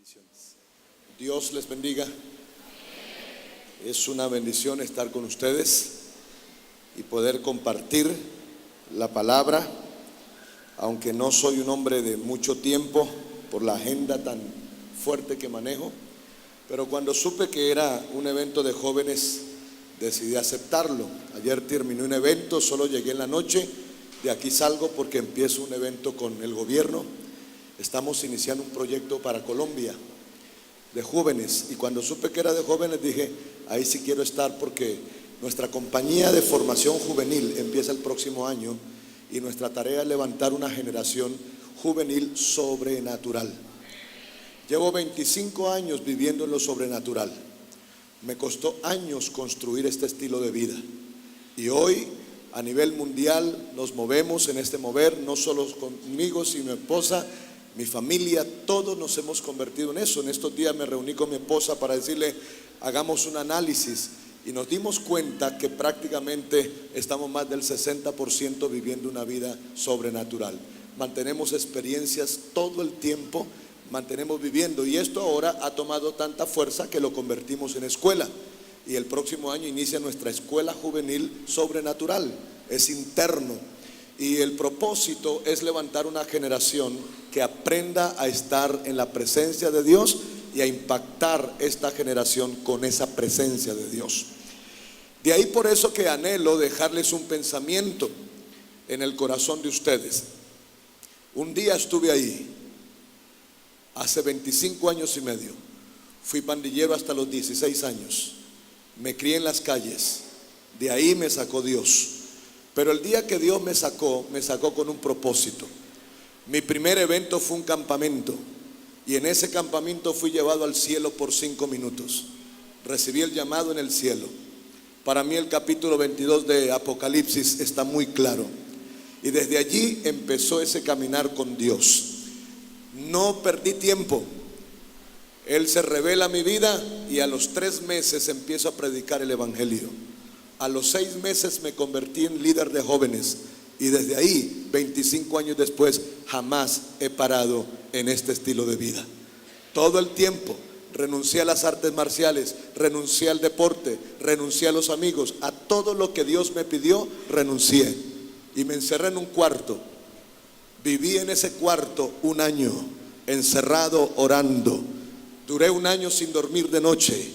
Bendiciones. Dios les bendiga. Es una bendición estar con ustedes y poder compartir la palabra, aunque no soy un hombre de mucho tiempo por la agenda tan fuerte que manejo, pero cuando supe que era un evento de jóvenes decidí aceptarlo. Ayer terminé un evento, solo llegué en la noche, de aquí salgo porque empiezo un evento con el gobierno. Estamos iniciando un proyecto para Colombia de jóvenes, y cuando supe que era de jóvenes dije, ahí sí quiero estar, porque nuestra compañía de formación juvenil empieza el próximo año y nuestra tarea es levantar una generación juvenil sobrenatural. Llevo 25 años viviendo en lo sobrenatural. Me costó años construir este estilo de vida, y hoy a nivel mundial nos movemos en este mover, no solo conmigo, sino mi esposa, mi familia, todos nos hemos convertido en eso. En estos días me reuní con mi esposa para decirle, hagamos un análisis, y nos dimos cuenta que prácticamente estamos más del 60% viviendo una vida sobrenatural. Mantenemos experiencias todo el tiempo, mantenemos viviendo, y esto ahora ha tomado tanta fuerza que lo convertimos en escuela, y el próximo año inicia nuestra escuela juvenil sobrenatural. Es interno, y el propósito es levantar una generación que aprenda a estar en la presencia de Dios y a impactar esta generación con esa presencia de Dios. De ahí por eso que anhelo dejarles un pensamiento en el corazón de ustedes. Un día estuve ahí, hace 25 años y medio. Fui pandillero hasta los 16 años. Me crié en las calles. De ahí me sacó Dios. Pero el día que Dios me sacó con un propósito. Mi primer evento fue un campamento, y en ese campamento fui llevado al cielo por 5 minutos. Recibí el llamado en el cielo. Para mí el capítulo 22 de Apocalipsis está muy claro, y desde allí empezó ese caminar con Dios. No perdí tiempo. Él se revela a mi vida, y a los 3 meses empiezo a predicar el evangelio. A los 6 meses me convertí en líder de jóvenes, y desde ahí, 25 años después, jamás he parado en este estilo de vida. Todo el tiempo renuncié a las artes marciales, renuncié al deporte, renuncié a los amigos, a todo lo que Dios me pidió, renuncié, y me encerré en un cuarto. Viví en ese cuarto 1 año, encerrado, orando. Duré 1 año sin dormir de noche,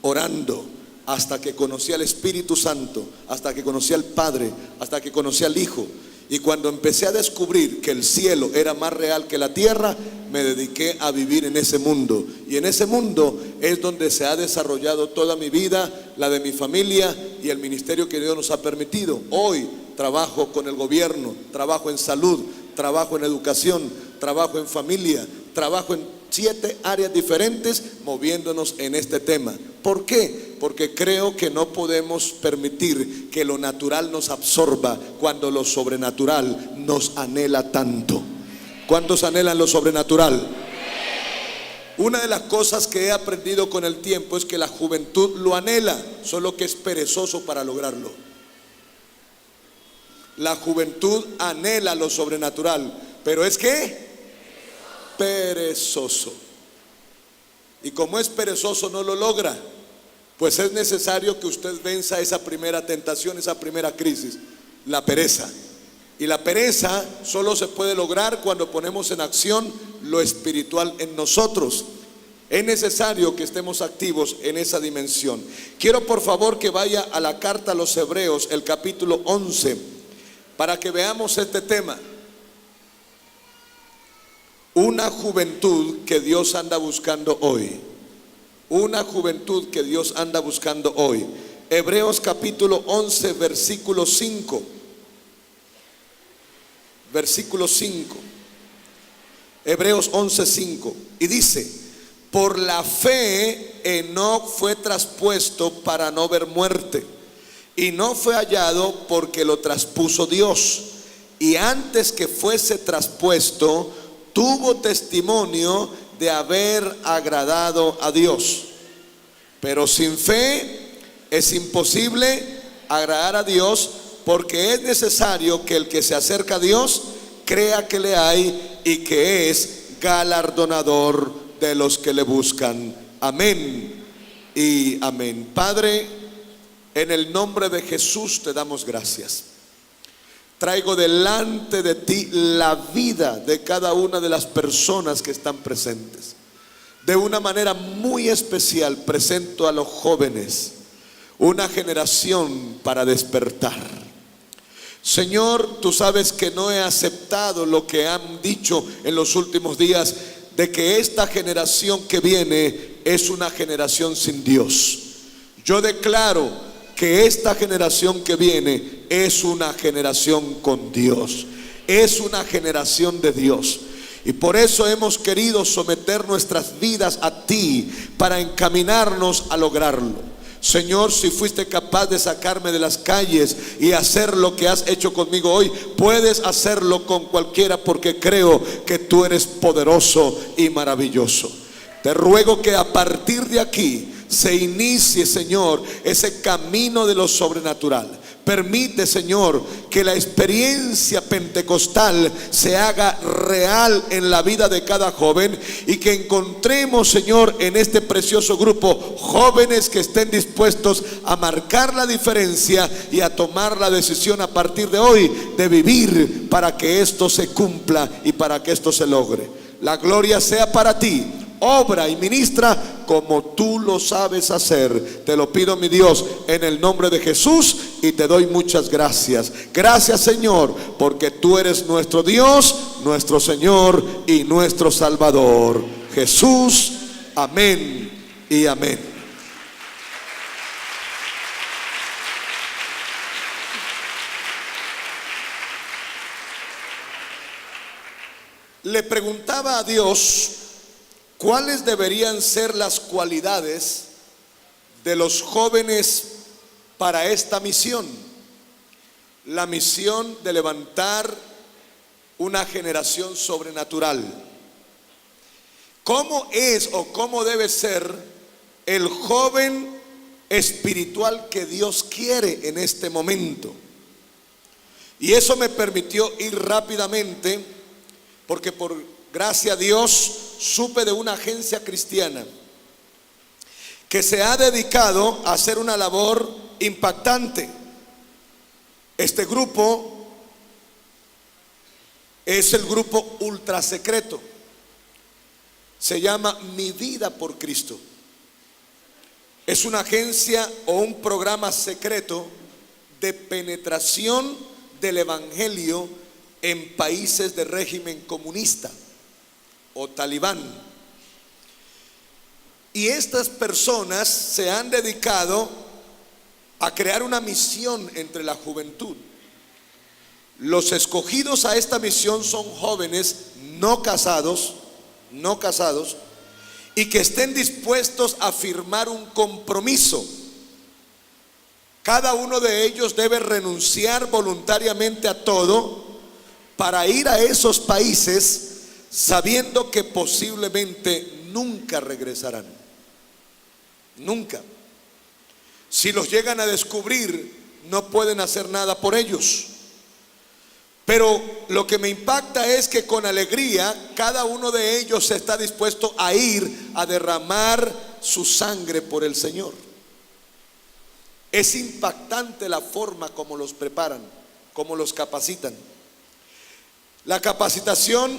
orando, hasta que conocí al Espíritu Santo, hasta que conocí al Padre, hasta que conocí al Hijo. Y cuando empecé a descubrir que el cielo era más real que la tierra, me dediqué a vivir en ese mundo. Y en ese mundo es donde se ha desarrollado toda mi vida, la de mi familia y el ministerio que Dios nos ha permitido. Hoy trabajo con el gobierno, trabajo en salud, trabajo en educación, trabajo en familia, trabajo en 7 áreas diferentes, moviéndonos en este tema. ¿Por qué? Porque creo que no podemos permitir que lo natural nos absorba cuando lo sobrenatural nos anhela tanto. ¿Cuántos anhelan lo sobrenatural? Una de las cosas que he aprendido con el tiempo es que la juventud lo anhela, solo que es perezoso para lograrlo. La juventud anhela lo sobrenatural, pero es que perezoso. Y como es perezoso, no lo logra. Pues es necesario que usted venza esa primera tentación, esa primera crisis, la pereza. Y la pereza solo se puede lograr cuando ponemos en acción lo espiritual en nosotros. Es necesario que estemos activos en esa dimensión. Quiero por favor que vaya a la carta a los Hebreos, el capítulo 11, para que veamos este tema. Una juventud que Dios anda buscando hoy. Una juventud que Dios anda buscando hoy. Hebreos capítulo 11, versículo 5. Versículo 5. Hebreos 11, 5. Y dice: por la fe Enoc fue traspuesto para no ver muerte, y no fue hallado porque lo traspuso Dios. Y antes que fuese traspuesto, tuvo testimonio de haber agradado a Dios. Pero sin fe es imposible agradar a Dios, porque es necesario que el que se acerca a Dios crea que le hay y que es galardonador de los que le buscan. Amén y amén. Padre, en el nombre de Jesús te damos gracias. Traigo delante de ti la vida de cada una de las personas que están presentes. De una manera muy especial presento a los jóvenes, una generación para despertar. Señor, tú sabes que no he aceptado lo que han dicho en los últimos días, de que esta generación que viene es una generación sin Dios. Yo declaro que esta generación que viene es una generación con Dios, es una generación de Dios. Y por eso hemos querido someter nuestras vidas a ti para encaminarnos a lograrlo. Señor, si fuiste capaz de sacarme de las calles y hacer lo que has hecho conmigo hoy, puedes hacerlo con cualquiera, porque creo que tú eres poderoso y maravilloso. Te ruego que a partir de aquí se inicie, Señor, ese camino de lo sobrenatural. Permite, Señor, que la experiencia pentecostal se haga real en la vida de cada joven, y que encontremos, Señor, en este precioso grupo jóvenes que estén dispuestos a marcar la diferencia y a tomar la decisión a partir de hoy de vivir para que esto se cumpla y para que esto se logre. La gloria sea para ti. Obra y ministra como tú lo sabes hacer. Te lo pido, mi Dios, en el nombre de Jesús, y te doy muchas gracias. Gracias, Señor, porque tú eres nuestro Dios, nuestro Señor y nuestro Salvador. Jesús, amén y amén. Le preguntaba a Dios cuáles deberían ser las cualidades de los jóvenes para esta misión, la misión de levantar una generación sobrenatural. ¿Cómo es o cómo debe ser el joven espiritual que Dios quiere en este momento? Y eso me permitió ir rápidamente, porque por gracia a Dios supe de una agencia cristiana que se ha dedicado a hacer una labor impactante. Este grupo es el grupo ultra secreto. Se llama Mi Vida por Cristo. Es una agencia o un programa secreto de penetración del evangelio en países de régimen comunista o talibán. Y estas personas se han dedicado a crear una misión entre la juventud. Los escogidos a esta misión son jóvenes no casados, y que estén dispuestos a firmar un compromiso. Cada uno de ellos debe renunciar voluntariamente a todo para ir a esos países, sabiendo que posiblemente nunca regresarán. Nunca. Si los llegan a descubrir, no pueden hacer nada por ellos. Pero lo que me impacta es que con alegría cada uno de ellos está dispuesto a ir a derramar su sangre por el Señor. Es impactante la forma como los preparan, como los capacitan. La capacitación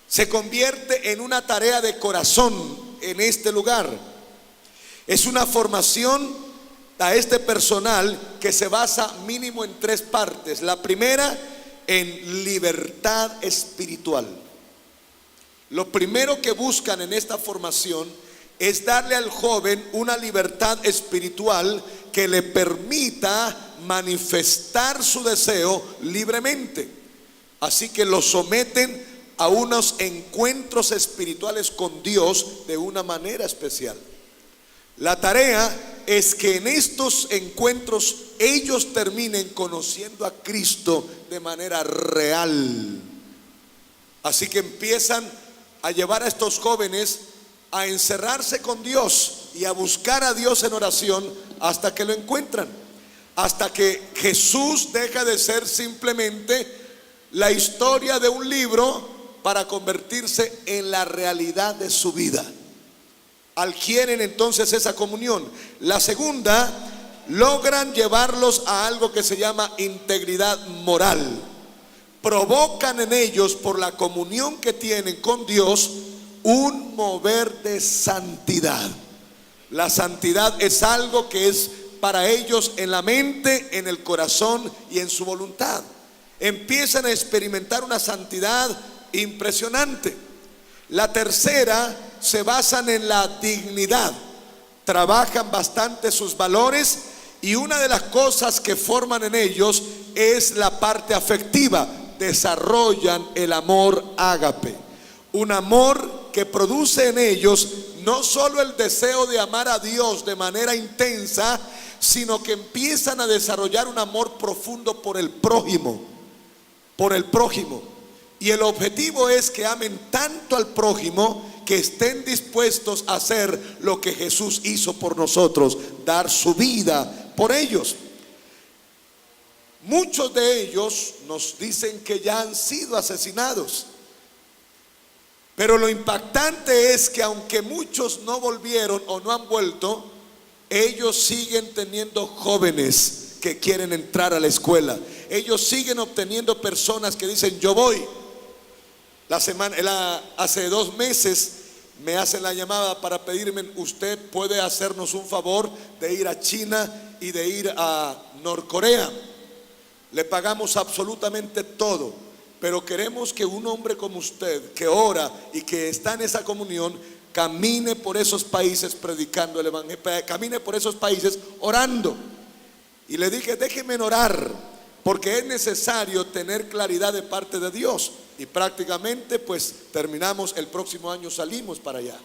se convierte en una tarea de corazón en este lugar. Es una formación a este personal que se basa mínimo en 3 partes. La primera, en libertad espiritual. Lo primero que buscan en esta formación es darle al joven una libertad espiritual que le permita manifestar su deseo libremente. Así que lo someten a unos encuentros espirituales con Dios de una manera especial. La tarea es que en estos encuentros ellos terminen conociendo a Cristo de manera real. Así que empiezan a llevar a estos jóvenes a encerrarse con Dios y a buscar a Dios en oración hasta que lo encuentran, hasta que Jesús deja de ser simplemente la historia de un libro para convertirse en la realidad de su vida. Adquieren entonces esa comunión. La segunda, logran llevarlos a algo que se llama integridad moral. Provocan en ellos, por la comunión que tienen con Dios, un mover de santidad. La santidad es algo que es para ellos en la mente, en el corazón y en su voluntad. Empiezan a experimentar una santidad impresionante. La tercera, se basan en la dignidad. Trabajan bastante sus valores, y una de las cosas que forman en ellos es la parte afectiva. Desarrollan el amor ágape, un amor que produce en ellos no solo el deseo de amar a Dios de manera intensa, sino que empiezan a desarrollar un amor profundo por el prójimo, y el objetivo es que amen tanto al prójimo que estén dispuestos a hacer lo que Jesús hizo por nosotros, dar su vida por ellos. Muchos de ellos nos dicen que ya han sido asesinados, pero lo impactante es que aunque muchos no volvieron o no han vuelto, ellos siguen teniendo jóvenes que quieren entrar a la escuela. Ellos siguen obteniendo personas que dicen: yo voy. Hace 2 meses me hacen la llamada para pedirme: usted puede hacernos un favor de ir a China y de ir a Norcorea. Le pagamos absolutamente todo, pero queremos que un hombre como usted, que ora y que está en esa comunión, camine por esos países predicando el evangelio, camine por esos países orando. Y le dije: déjeme orar, porque es necesario tener claridad de parte de Dios. Y prácticamente pues terminamos, el próximo año salimos para allá.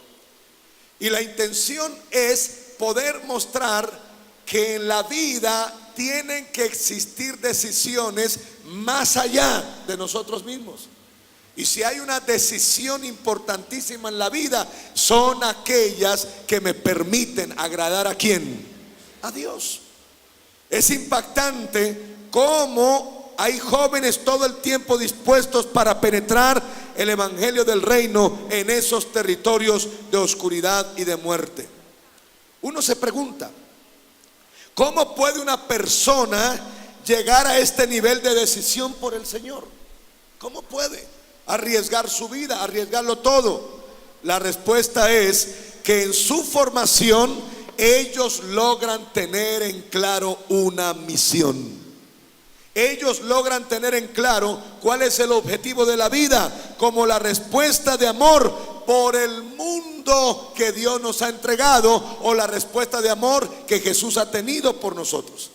Y la intención es poder mostrar que en la vida tienen que existir decisiones más allá de nosotros mismos. Y si hay una decisión importantísima en la vida, son aquellas que me permiten agradar ¿a quién? A Dios. Es impactante cómo hay jóvenes todo el tiempo dispuestos para penetrar el evangelio del reino en esos territorios de oscuridad y de muerte. Uno se pregunta: ¿cómo puede una persona llegar a este nivel de decisión por el Señor? ¿Cómo puede arriesgar su vida, arriesgarlo todo? La respuesta es que en su formación ellos logran tener en claro una misión. Ellos logran tener en claro cuál es el objetivo de la vida, como la respuesta de amor por el mundo que Dios nos ha entregado, o la respuesta de amor que Jesús ha tenido por nosotros.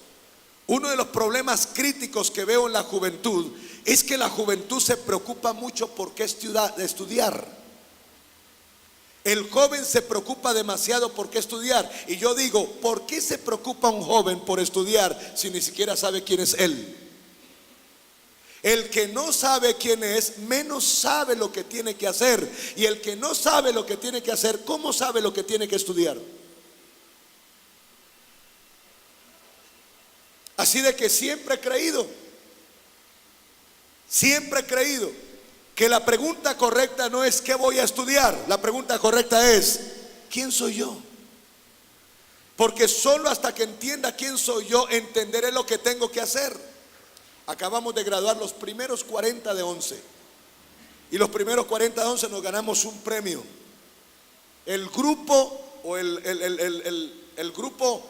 Uno de los problemas críticos que veo en la juventud es que la juventud se preocupa mucho por qué estudiar. El joven se preocupa demasiado por qué estudiar. Y yo digo: ¿por qué se preocupa un joven por estudiar si ni siquiera sabe quién es él? El que no sabe quién es, menos sabe lo que tiene que hacer. Y el que no sabe lo que tiene que hacer, ¿cómo sabe lo que tiene que estudiar? Así de que siempre he creído que la pregunta correcta no es ¿qué voy a estudiar? La pregunta correcta es ¿quién soy yo? Porque solo hasta que entienda quién soy yo, entenderé lo que tengo que hacer. Acabamos de graduar los primeros 40 de 11. Y los primeros 40 de 11 nos ganamos un premio. El grupo o el grupo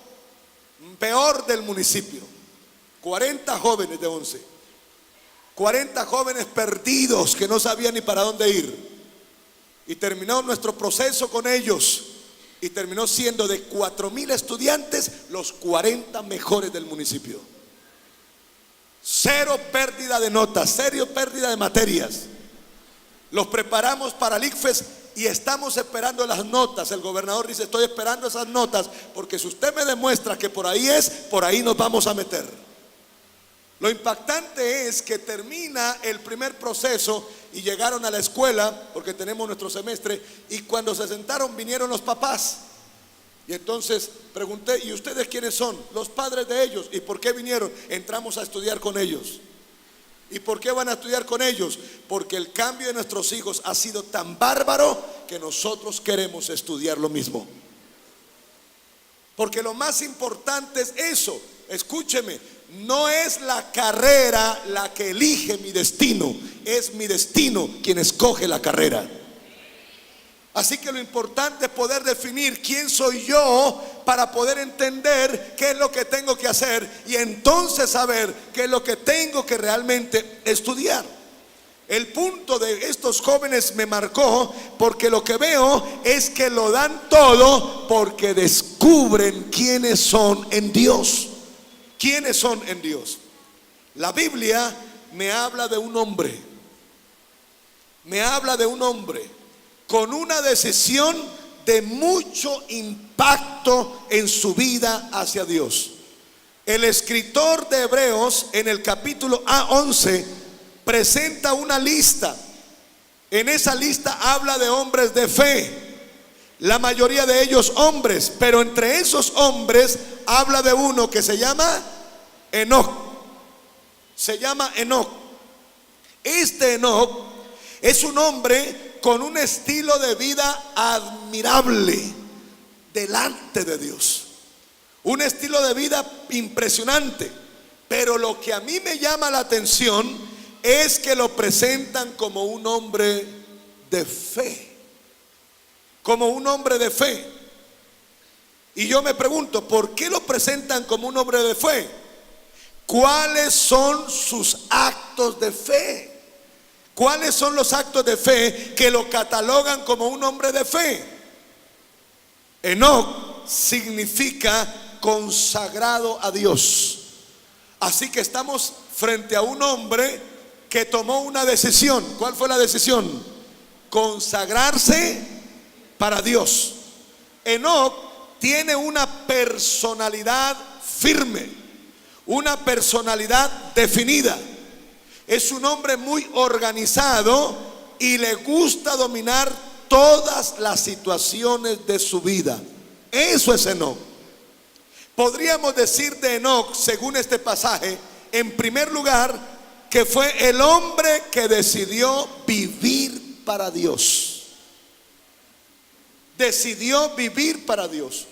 peor del municipio. 40 jóvenes de 11. 40 jóvenes perdidos que no sabían ni para dónde ir. Y terminó nuestro proceso con ellos. Y terminó siendo de 4,000 estudiantes los 40 mejores del municipio. Cero pérdida de notas, cero pérdida de materias. Los preparamos para el ICFES y estamos esperando las notas. El gobernador dice: estoy esperando esas notas, porque si usted me demuestra que por ahí es, por ahí nos vamos a meter. Lo impactante es que termina el primer proceso y llegaron a la escuela, porque tenemos nuestro semestre, y cuando se sentaron vinieron los papás. Y entonces pregunté: ¿y ustedes quiénes son? Los padres de ellos. ¿Y por qué vinieron? Entramos a estudiar con ellos. ¿Y por qué van a estudiar con ellos? Porque el cambio de nuestros hijos ha sido tan bárbaro que nosotros queremos estudiar lo mismo. Porque lo más importante es eso. Escúcheme, no es la carrera la que elige mi destino, es mi destino quien escoge la carrera. Así que lo importante es poder definir quién soy yo para poder entender qué es lo que tengo que hacer y entonces saber qué es lo que tengo que realmente estudiar. El punto de estos jóvenes me marcó porque lo que veo es que lo dan todo porque descubren quiénes son en Dios. ¿Quiénes son en Dios? La Biblia me habla de un hombre. Me habla de un hombre con una decisión de mucho impacto en su vida hacia Dios. El escritor de Hebreos en el capítulo 11 presenta una lista. En esa lista habla de hombres de fe, la mayoría de ellos hombres, pero entre esos hombres habla de uno que se llama Enoc. Se llama Enoc. Este Enoc es un hombre con un estilo de vida admirable delante de Dios. Un estilo de vida impresionante. Pero lo que a mí me llama la atención es que lo presentan como un hombre de fe. Como un hombre de fe. Y yo me pregunto, ¿por qué lo presentan como un hombre de fe? ¿Cuáles son sus actos de fe? ¿Cuáles son los actos de fe que lo catalogan como un hombre de fe? Enoc significa consagrado a Dios. Así que estamos frente a un hombre que tomó una decisión. ¿Cuál fue la decisión? Consagrarse para Dios. Enoc tiene una personalidad firme, una personalidad definida. Es un hombre muy organizado y le gusta dominar todas las situaciones de su vida. Eso es Enoc. Podríamos decir de Enoc, según este pasaje, en primer lugar, que fue el hombre que decidió vivir para Dios. Decidió vivir para Dios.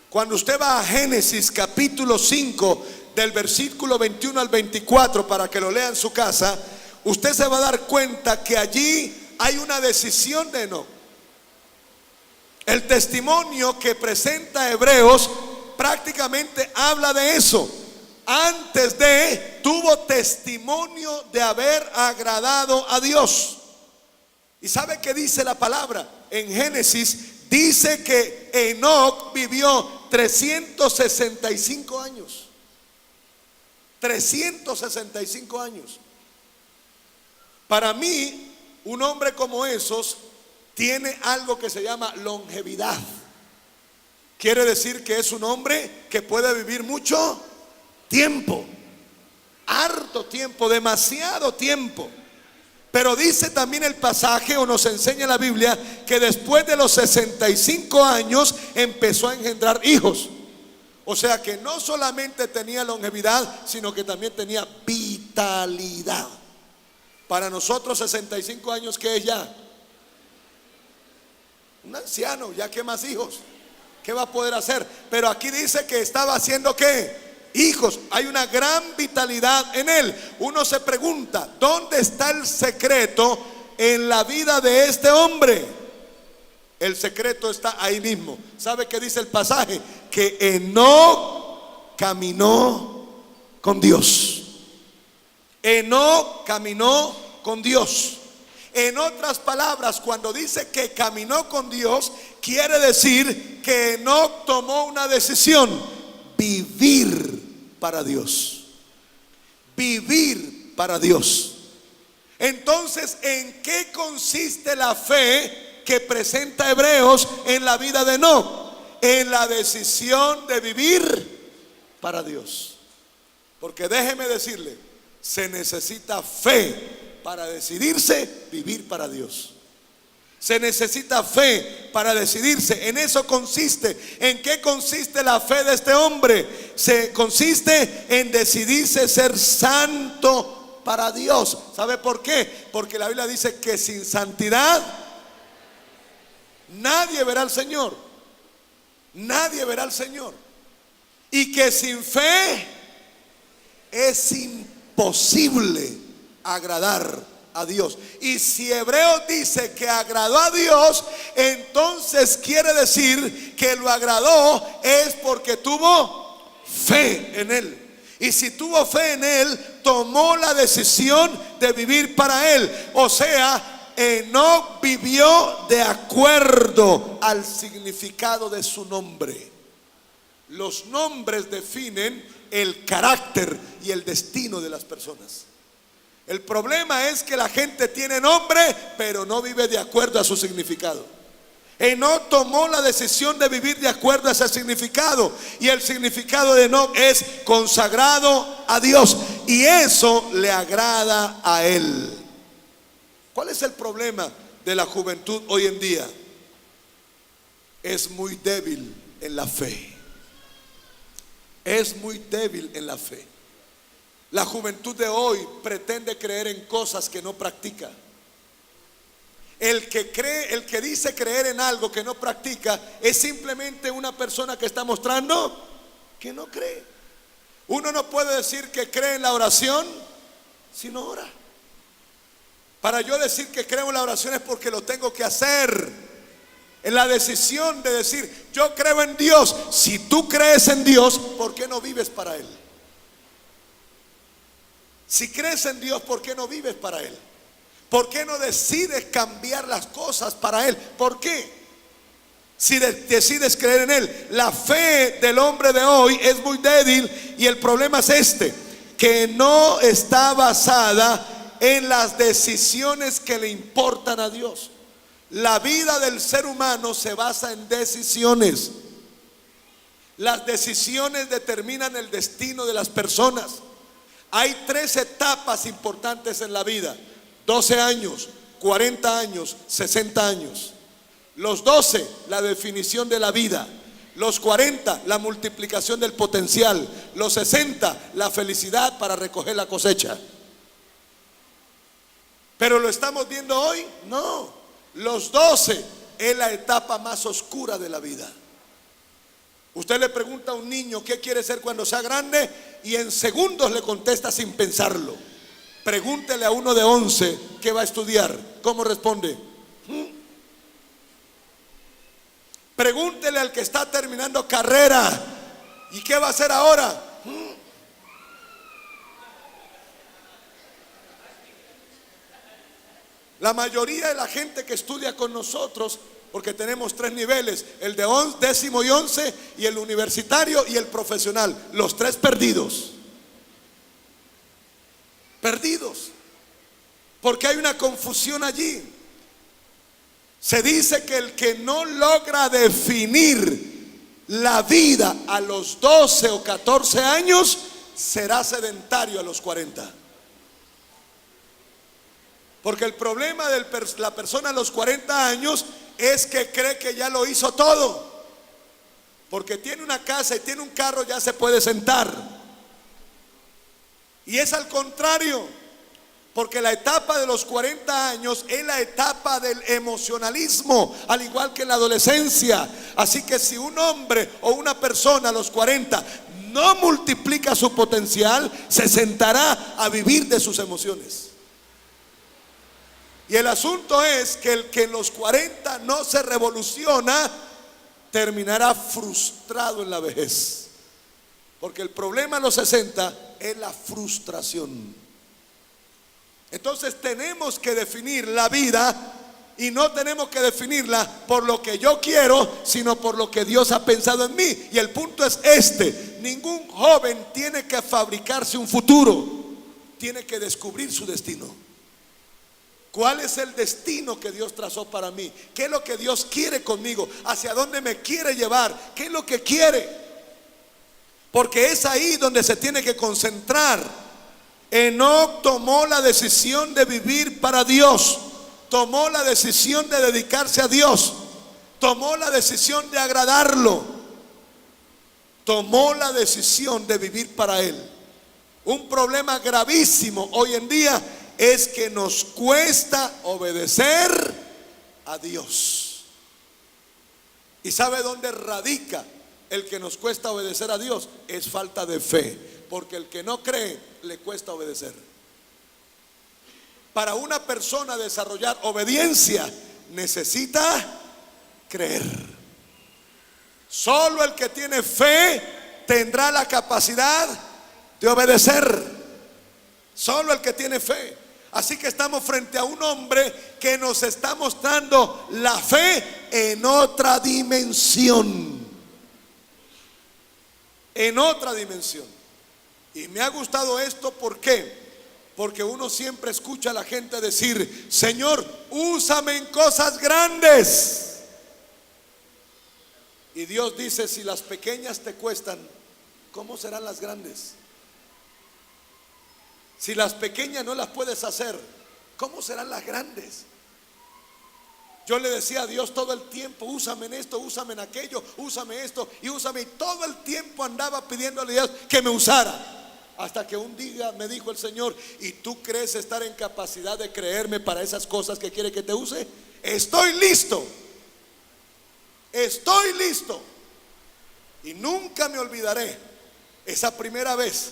Cuando usted va a Génesis capítulo 5, del versículo 21 al 24, para que lo lea en su casa, usted se va a dar cuenta que allí hay una decisión de Enoc. El testimonio que presenta Hebreos prácticamente habla de eso. Antes de, tuvo testimonio de haber agradado a Dios. ¿Y sabe qué dice la palabra? En Génesis dice que Enoc vivió 365 años. 365 años. Para mí, un hombre como esos tiene algo que se llama longevidad. Quiere decir que es un hombre que puede vivir mucho tiempo, harto tiempo, demasiado tiempo. Pero dice también el pasaje, o nos enseña la Biblia, que después de los 65 años empezó a engendrar hijos. O sea que no solamente tenía longevidad, sino que también tenía vitalidad. Para nosotros 65 años, ¿qué es ya? Un anciano, ya qué más hijos, ¿qué va a poder hacer? Pero aquí dice que estaba haciendo ¿qué? Hijos. Hay una gran vitalidad en él. Uno se pregunta, ¿dónde está el secreto en la vida de este hombre? El secreto está ahí mismo. ¿Sabe qué dice el pasaje? Que Enoc caminó con Dios. Enoc caminó con Dios. En otras palabras, cuando dice que caminó con Dios, quiere decir que Enoc tomó una decisión: vivir para Dios. Vivir para Dios. Entonces, ¿en qué consiste la fe que presenta Hebreos en la vida de Enoc? En la decisión de vivir para Dios. Porque déjeme decirle, se necesita fe para decidirse vivir para Dios. Se necesita fe para decidirse. En eso consiste. ¿En qué consiste la fe de este hombre? Se consiste en decidirse ser santo para Dios. ¿Sabe por qué? Porque la Biblia dice que sin santidad nadie verá al Señor. Nadie verá al Señor. Y que sin fe es imposible agradar a Dios. Y si Hebreos dice que agradó a Dios, entonces quiere decir que lo agradó es porque tuvo fe en Él. Y si tuvo fe en Él, tomó la decisión de vivir para Él. O sea, Enoc vivió de acuerdo al significado de su nombre. Los nombres definen el carácter y el destino de las personas. El problema es que la gente tiene nombre, pero no vive de acuerdo a su significado. Enoc tomó la decisión de vivir de acuerdo a ese significado. Y el significado de Enoc es consagrado a Dios. Y eso le agrada a Él. ¿Cuál es el problema de la juventud hoy en día? Es muy débil en la fe. Es muy débil en la fe. La juventud de hoy pretende creer en cosas que no practica. El que cree, el que dice creer en algo que no practica, es simplemente una persona que está mostrando que no cree. Uno no puede decir que cree en la oración si no ora. Para yo decir que creo en la oración es porque lo tengo que hacer. En la decisión de decir yo creo en Dios. Si tú crees en Dios, ¿por qué no vives para Él? Si crees en Dios, ¿por qué no vives para Él? ¿Por qué no decides cambiar las cosas para Él? ¿Por qué? Si decides creer en Él. La fe del hombre de hoy es muy débil. Y el problema es este: que no está basada en las decisiones que le importan a Dios. La vida del ser humano se basa en decisiones. Las decisiones determinan el destino de las personas. Hay 3 etapas importantes en la vida: 12 años, 40 años, 60 años. Los 12, la definición de la vida. Los 40, la multiplicación del potencial. Los 60, la felicidad para recoger la cosecha. ¿Pero lo estamos viendo hoy? No. Los 12 es la etapa más oscura de la vida. Usted le pregunta a un niño qué quiere ser cuando sea grande y en segundos le contesta sin pensarlo. Pregúntele a uno de 11 qué va a estudiar. ¿Cómo responde? Pregúntele al que está terminando carrera: ¿y qué va a hacer ahora? La mayoría de la gente que estudia con nosotros, porque tenemos 3 niveles: el de 10º y 11, y el universitario y el profesional. Los 3 perdidos. Perdidos. Porque hay una confusión allí. Se dice que el que no logra definir la vida a los 12 o 14 años será sedentario a los 40. Porque el problema de la persona a los 40 años es que cree que ya lo hizo todo. Porque tiene una casa y tiene un carro, ya se puede sentar. Y es al contrario. Porque la etapa de los 40 años es la etapa del emocionalismo, al igual que en la adolescencia. Así que si un hombre o una persona a los 40 no multiplica su potencial, se sentará a vivir de sus emociones. Y el asunto es que el que en los 40 no se revoluciona, terminará frustrado en la vejez. Porque el problema en los 60 es la frustración. Entonces tenemos que definir la vida, y no tenemos que definirla por lo que yo quiero, sino por lo que Dios ha pensado en mí. Y el punto es este: ningún joven tiene que fabricarse un futuro, tiene que descubrir su destino. ¿Cuál es el destino que Dios trazó para mí? ¿Qué es lo que Dios quiere conmigo? ¿Hacia dónde me quiere llevar? ¿Qué es lo que quiere? Porque es ahí donde se tiene que concentrar. Enoc tomó la decisión de vivir para Dios. Tomó la decisión de dedicarse a Dios. Tomó la decisión de agradarlo. Tomó la decisión de vivir para Él. Un problema gravísimo hoy en día es que nos cuesta obedecer a Dios. ¿Y sabe dónde radica el que nos cuesta obedecer a Dios? Es falta de fe, porque el que no cree le cuesta obedecer. Para una persona desarrollar obediencia necesita creer. Solo el que tiene fe tendrá la capacidad de obedecer. Solo el que tiene fe. Así que estamos frente a un hombre que nos está mostrando la fe en otra dimensión. En otra dimensión. Y me ha gustado esto, ¿por qué? Porque uno siempre escucha a la gente decir: Señor, úsame en cosas grandes. Y Dios dice: si las pequeñas te cuestan, ¿cómo serán las grandes? Si las pequeñas no las puedes hacer, ¿cómo serán las grandes? Yo le decía a Dios todo el tiempo: úsame en esto, úsame en aquello, úsame esto y úsame. Y todo el tiempo andaba pidiéndole a Dios que me usara. Hasta que un día me dijo el Señor: ¿y tú crees estar en capacidad de creerme para esas cosas que quiere que te use? Estoy listo. Estoy listo. Y nunca me olvidaré esa primera vez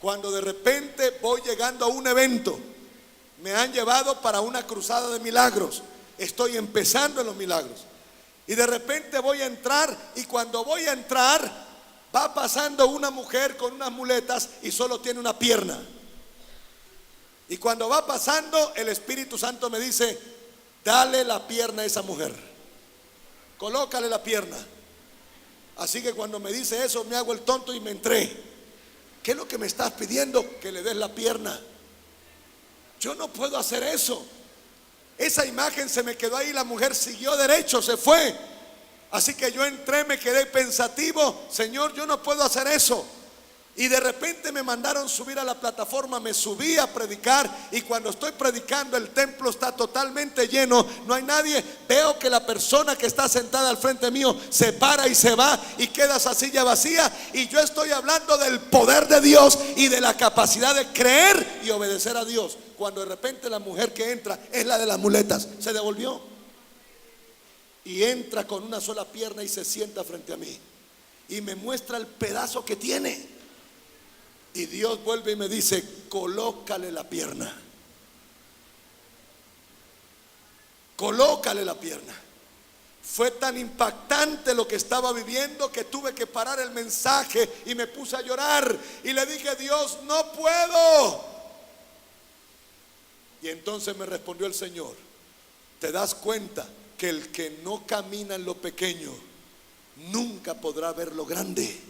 cuando de repente voy llegando a un evento. Me han llevado para una cruzada de milagros. Estoy empezando en los milagros. Y de repente voy a entrar, y cuando voy a entrar va pasando una mujer con unas muletas y solo tiene una pierna. Y cuando va pasando, el Espíritu Santo me dice: dale la pierna a esa mujer, colócale la pierna. Así que cuando me dice eso, me hago el tonto y me entré. ¿Qué es lo que me estás pidiendo? Que le des la pierna. Yo no puedo hacer eso. Esa imagen se me quedó ahí. La mujer siguió derecho, se fue. Así que yo entré, me quedé pensativo: Señor, yo no puedo hacer eso. Y de repente me mandaron subir a la plataforma. Me subí a predicar, y cuando estoy predicando el templo está totalmente lleno, no hay nadie. Veo que la persona que está sentada al frente mío se para y se va, y queda esa silla vacía. Y yo estoy hablando del poder de Dios y de la capacidad de creer y obedecer a Dios, cuando de repente la mujer que entra es la de las muletas. Se devolvió y entra con una sola pierna y se sienta frente a mí y me muestra el pedazo que tiene. Y Dios vuelve y me dice: colócale la pierna. Colócale la pierna. Fue tan impactante lo que estaba viviendo que tuve que parar el mensaje y me puse a llorar. Y le dije: Dios, no puedo. Y entonces me respondió el Señor: ¿te das cuenta que el que no camina en lo pequeño nunca podrá ver lo grande?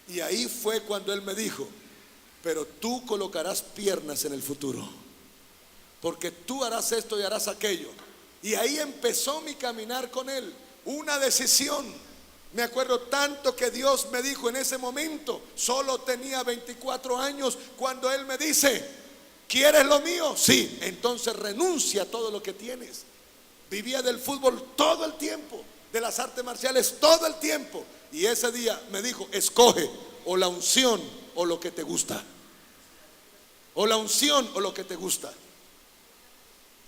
Y ahí fue cuando Él me dijo: pero tú colocarás piernas en el futuro, porque tú harás esto y harás aquello. Y ahí empezó mi caminar con Él, una decisión. Me acuerdo tanto que Dios me dijo en ese momento, solo tenía 24 años, cuando Él me dice: ¿quieres lo mío? Sí. Entonces renuncia a todo lo que tienes. Vivía del fútbol todo el tiempo, de las artes marciales todo el tiempo. Y ese día me dijo: escoge o la unción o lo que te gusta. O la unción o lo que te gusta.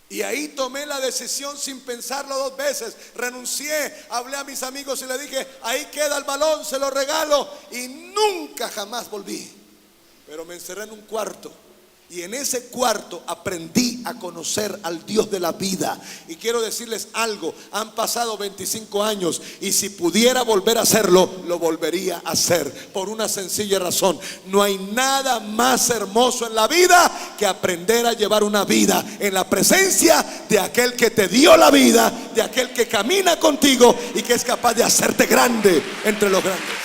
Y ahí tomé la decisión sin pensarlo dos veces. Renuncié, hablé a mis amigos y le dije: ahí queda el balón, se lo regalo. Y nunca jamás volví. Pero me encerré en un cuarto. Y en ese cuarto aprendí a conocer al Dios de la vida. Y quiero decirles algo: han pasado 25 años y si pudiera volver a hacerlo, lo volvería a hacer, por una sencilla razón: no hay nada más hermoso en la vida que aprender a llevar una vida en la presencia de aquel que te dio la vida, de aquel que camina contigo y que es capaz de hacerte grande entre los grandes.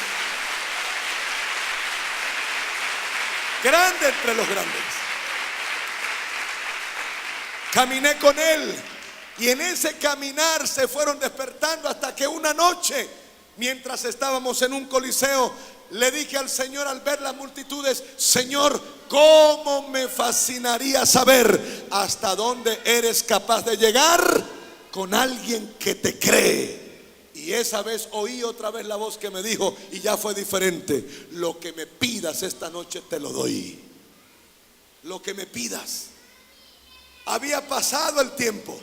Grande entre los grandes. Caminé con Él, y en ese caminar se fueron despertando hasta que una noche, mientras estábamos en un coliseo, le dije al Señor al ver las multitudes: Señor, cómo me fascinaría saber hasta dónde eres capaz de llegar con alguien que te cree. Y esa vez oí otra vez la voz que me dijo, y ya fue diferente: lo que me pidas esta noche te lo doy. Lo que me pidas. Había pasado el tiempo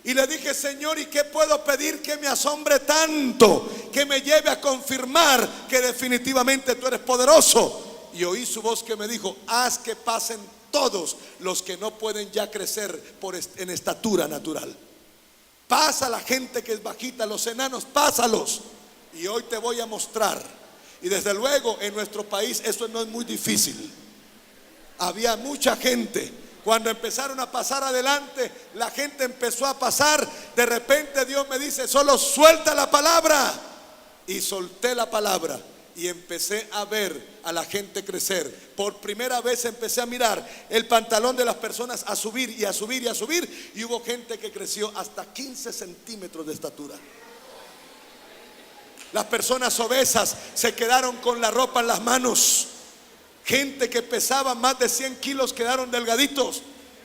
y le dije: Señor, ¿y qué puedo pedir que me asombre tanto, que me lleve a confirmar que definitivamente tú eres poderoso? Y oí su voz que me dijo: haz que pasen todos los que no pueden ya crecer en estatura natural. Pasa la gente que es bajita, los enanos, pásalos. Y hoy te voy a mostrar. Y desde luego en nuestro país eso no es muy difícil. Había mucha gente. Cuando empezaron a pasar adelante, la gente empezó a pasar. De repente Dios me dice: solo suelta la palabra. Y solté la palabra y empecé a ver a la gente crecer. Por primera vez empecé a mirar el pantalón de las personas a subir y a subir y a subir. Y hubo gente que creció hasta 15 centímetros de estatura. Las personas obesas se quedaron con la ropa en las manos. Gente que pesaba más de 100 kilos quedaron delgaditos.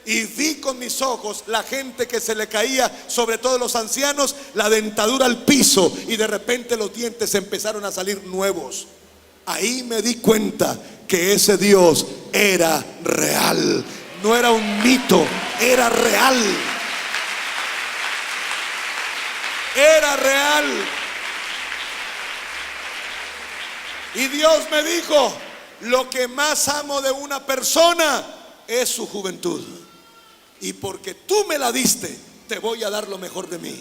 Y vi con mis ojos la gente que se le caía, sobre todo los ancianos, la dentadura al piso, y de repente los dientes empezaron a salir nuevos. Ahí me di cuenta que ese Dios era real. No era un mito, era real. Era real. Y Dios me dijo: lo que más amo de una persona es su juventud. Y porque tú me la diste, te voy a dar lo mejor de mí.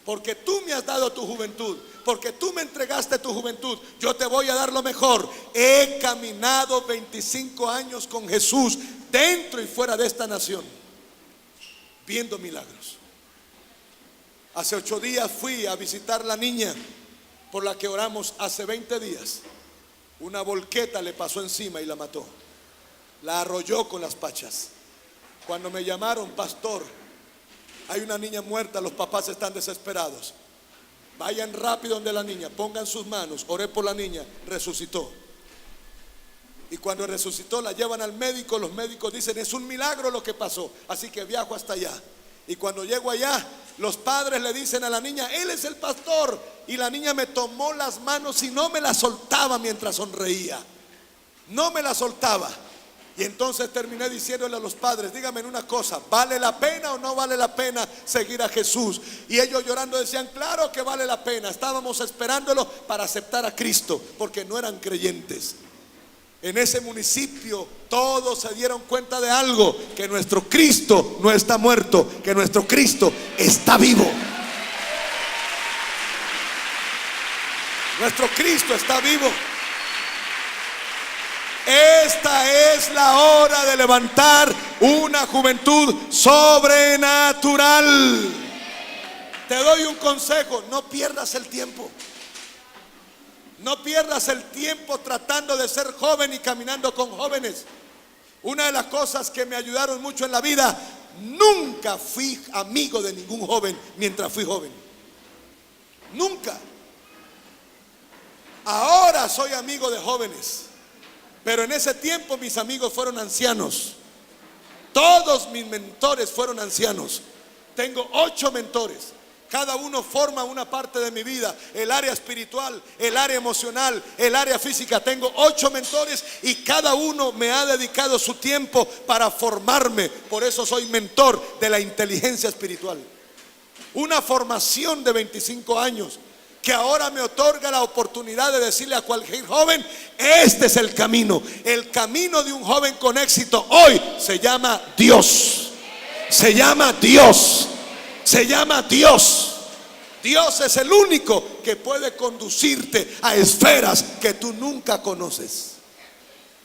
Porque tú me has dado tu juventud, porque tú me entregaste tu juventud, yo te voy a dar lo mejor. He caminado 25 años con Jesús, dentro y fuera de esta nación, viendo milagros. Hace 8 días fui a visitar la niña por la que oramos hace 20 días. Una volqueta le pasó encima y la mató. La arrolló con las pachas. Cuando me llamaron: pastor, hay una niña muerta, los papás están desesperados. Vayan rápido donde la niña, pongan sus manos. Oré por la niña, resucitó. Y cuando resucitó la llevan al médico. Los médicos dicen: es un milagro lo que pasó. Así que viajo hasta allá. Y cuando llego allá, los padres le dicen a la niña: él es el pastor. Y la niña me tomó las manos y no me las soltaba mientras sonreía. No me las soltaba. Y entonces terminé diciéndole a los padres: díganme una cosa, ¿vale la pena o no vale la pena seguir a Jesús? Y ellos llorando decían: claro que vale la pena. Estábamos esperándolo para aceptar a Cristo, porque no eran creyentes. En ese municipio todos se dieron cuenta de algo: que nuestro Cristo no está muerto, que nuestro Cristo está vivo. Nuestro Cristo está vivo. Esta es la hora de levantar una juventud sobrenatural. Te doy un consejo: no pierdas el tiempo. No pierdas el tiempo tratando de ser joven y caminando con jóvenes. Una de las cosas que me ayudaron mucho en la vida: nunca fui amigo de ningún joven mientras fui joven. Nunca. Ahora soy amigo de jóvenes, pero en ese tiempo mis amigos fueron ancianos. Todos mis mentores fueron ancianos. Tengo 8 mentores. Cada uno forma una parte de mi vida: el área espiritual, el área emocional, el área física. Tengo 8 mentores y cada uno me ha dedicado su tiempo para formarme. Por eso soy mentor de la inteligencia espiritual. Una formación de 25 años que ahora me otorga la oportunidad de decirle a cualquier joven: este es el camino. El camino de un joven con éxito hoy se llama Dios. Se llama Dios. Se llama Dios. Dios es el único que puede conducirte a esferas que tú nunca conoces,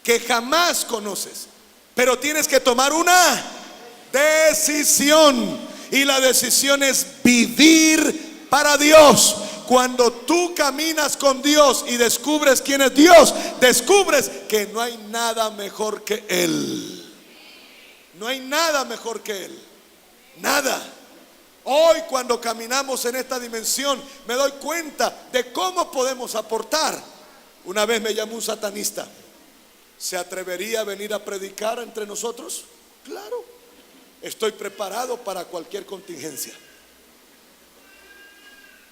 que jamás conoces. Pero tienes que tomar una decisión, y la decisión es vivir para Dios. Cuando tú caminas con Dios y descubres quién es Dios, descubres que no hay nada mejor que Él. No hay nada mejor que Él. Nada. Hoy, cuando caminamos en esta dimensión, me doy cuenta de cómo podemos aportar. Una vez me llamó un satanista: ¿se atrevería a venir a predicar entre nosotros? Claro, estoy preparado para cualquier contingencia.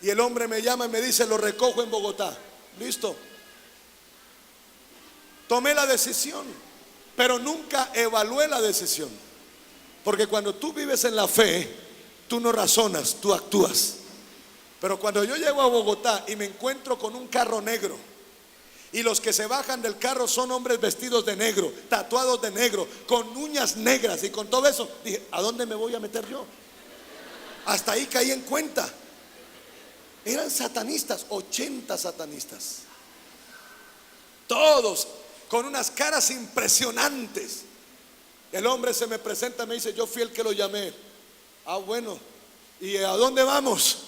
Y el hombre me llama y me dice: lo recojo en Bogotá. Listo. Tomé la decisión, pero nunca evalué la decisión. Porque cuando tú vives en la fe, tú no razonas, tú actúas. Pero cuando yo llego a Bogotá y me encuentro con un carro negro, y los que se bajan del carro son hombres vestidos de negro, tatuados de negro, con uñas negras y con todo eso, dije: ¿a dónde me voy a meter yo? Hasta ahí caí en cuenta. Eran satanistas, 80 satanistas, todos con unas caras impresionantes. El hombre se me presenta y me dice: yo fui el que lo llamé. Ah, bueno, ¿y a dónde vamos?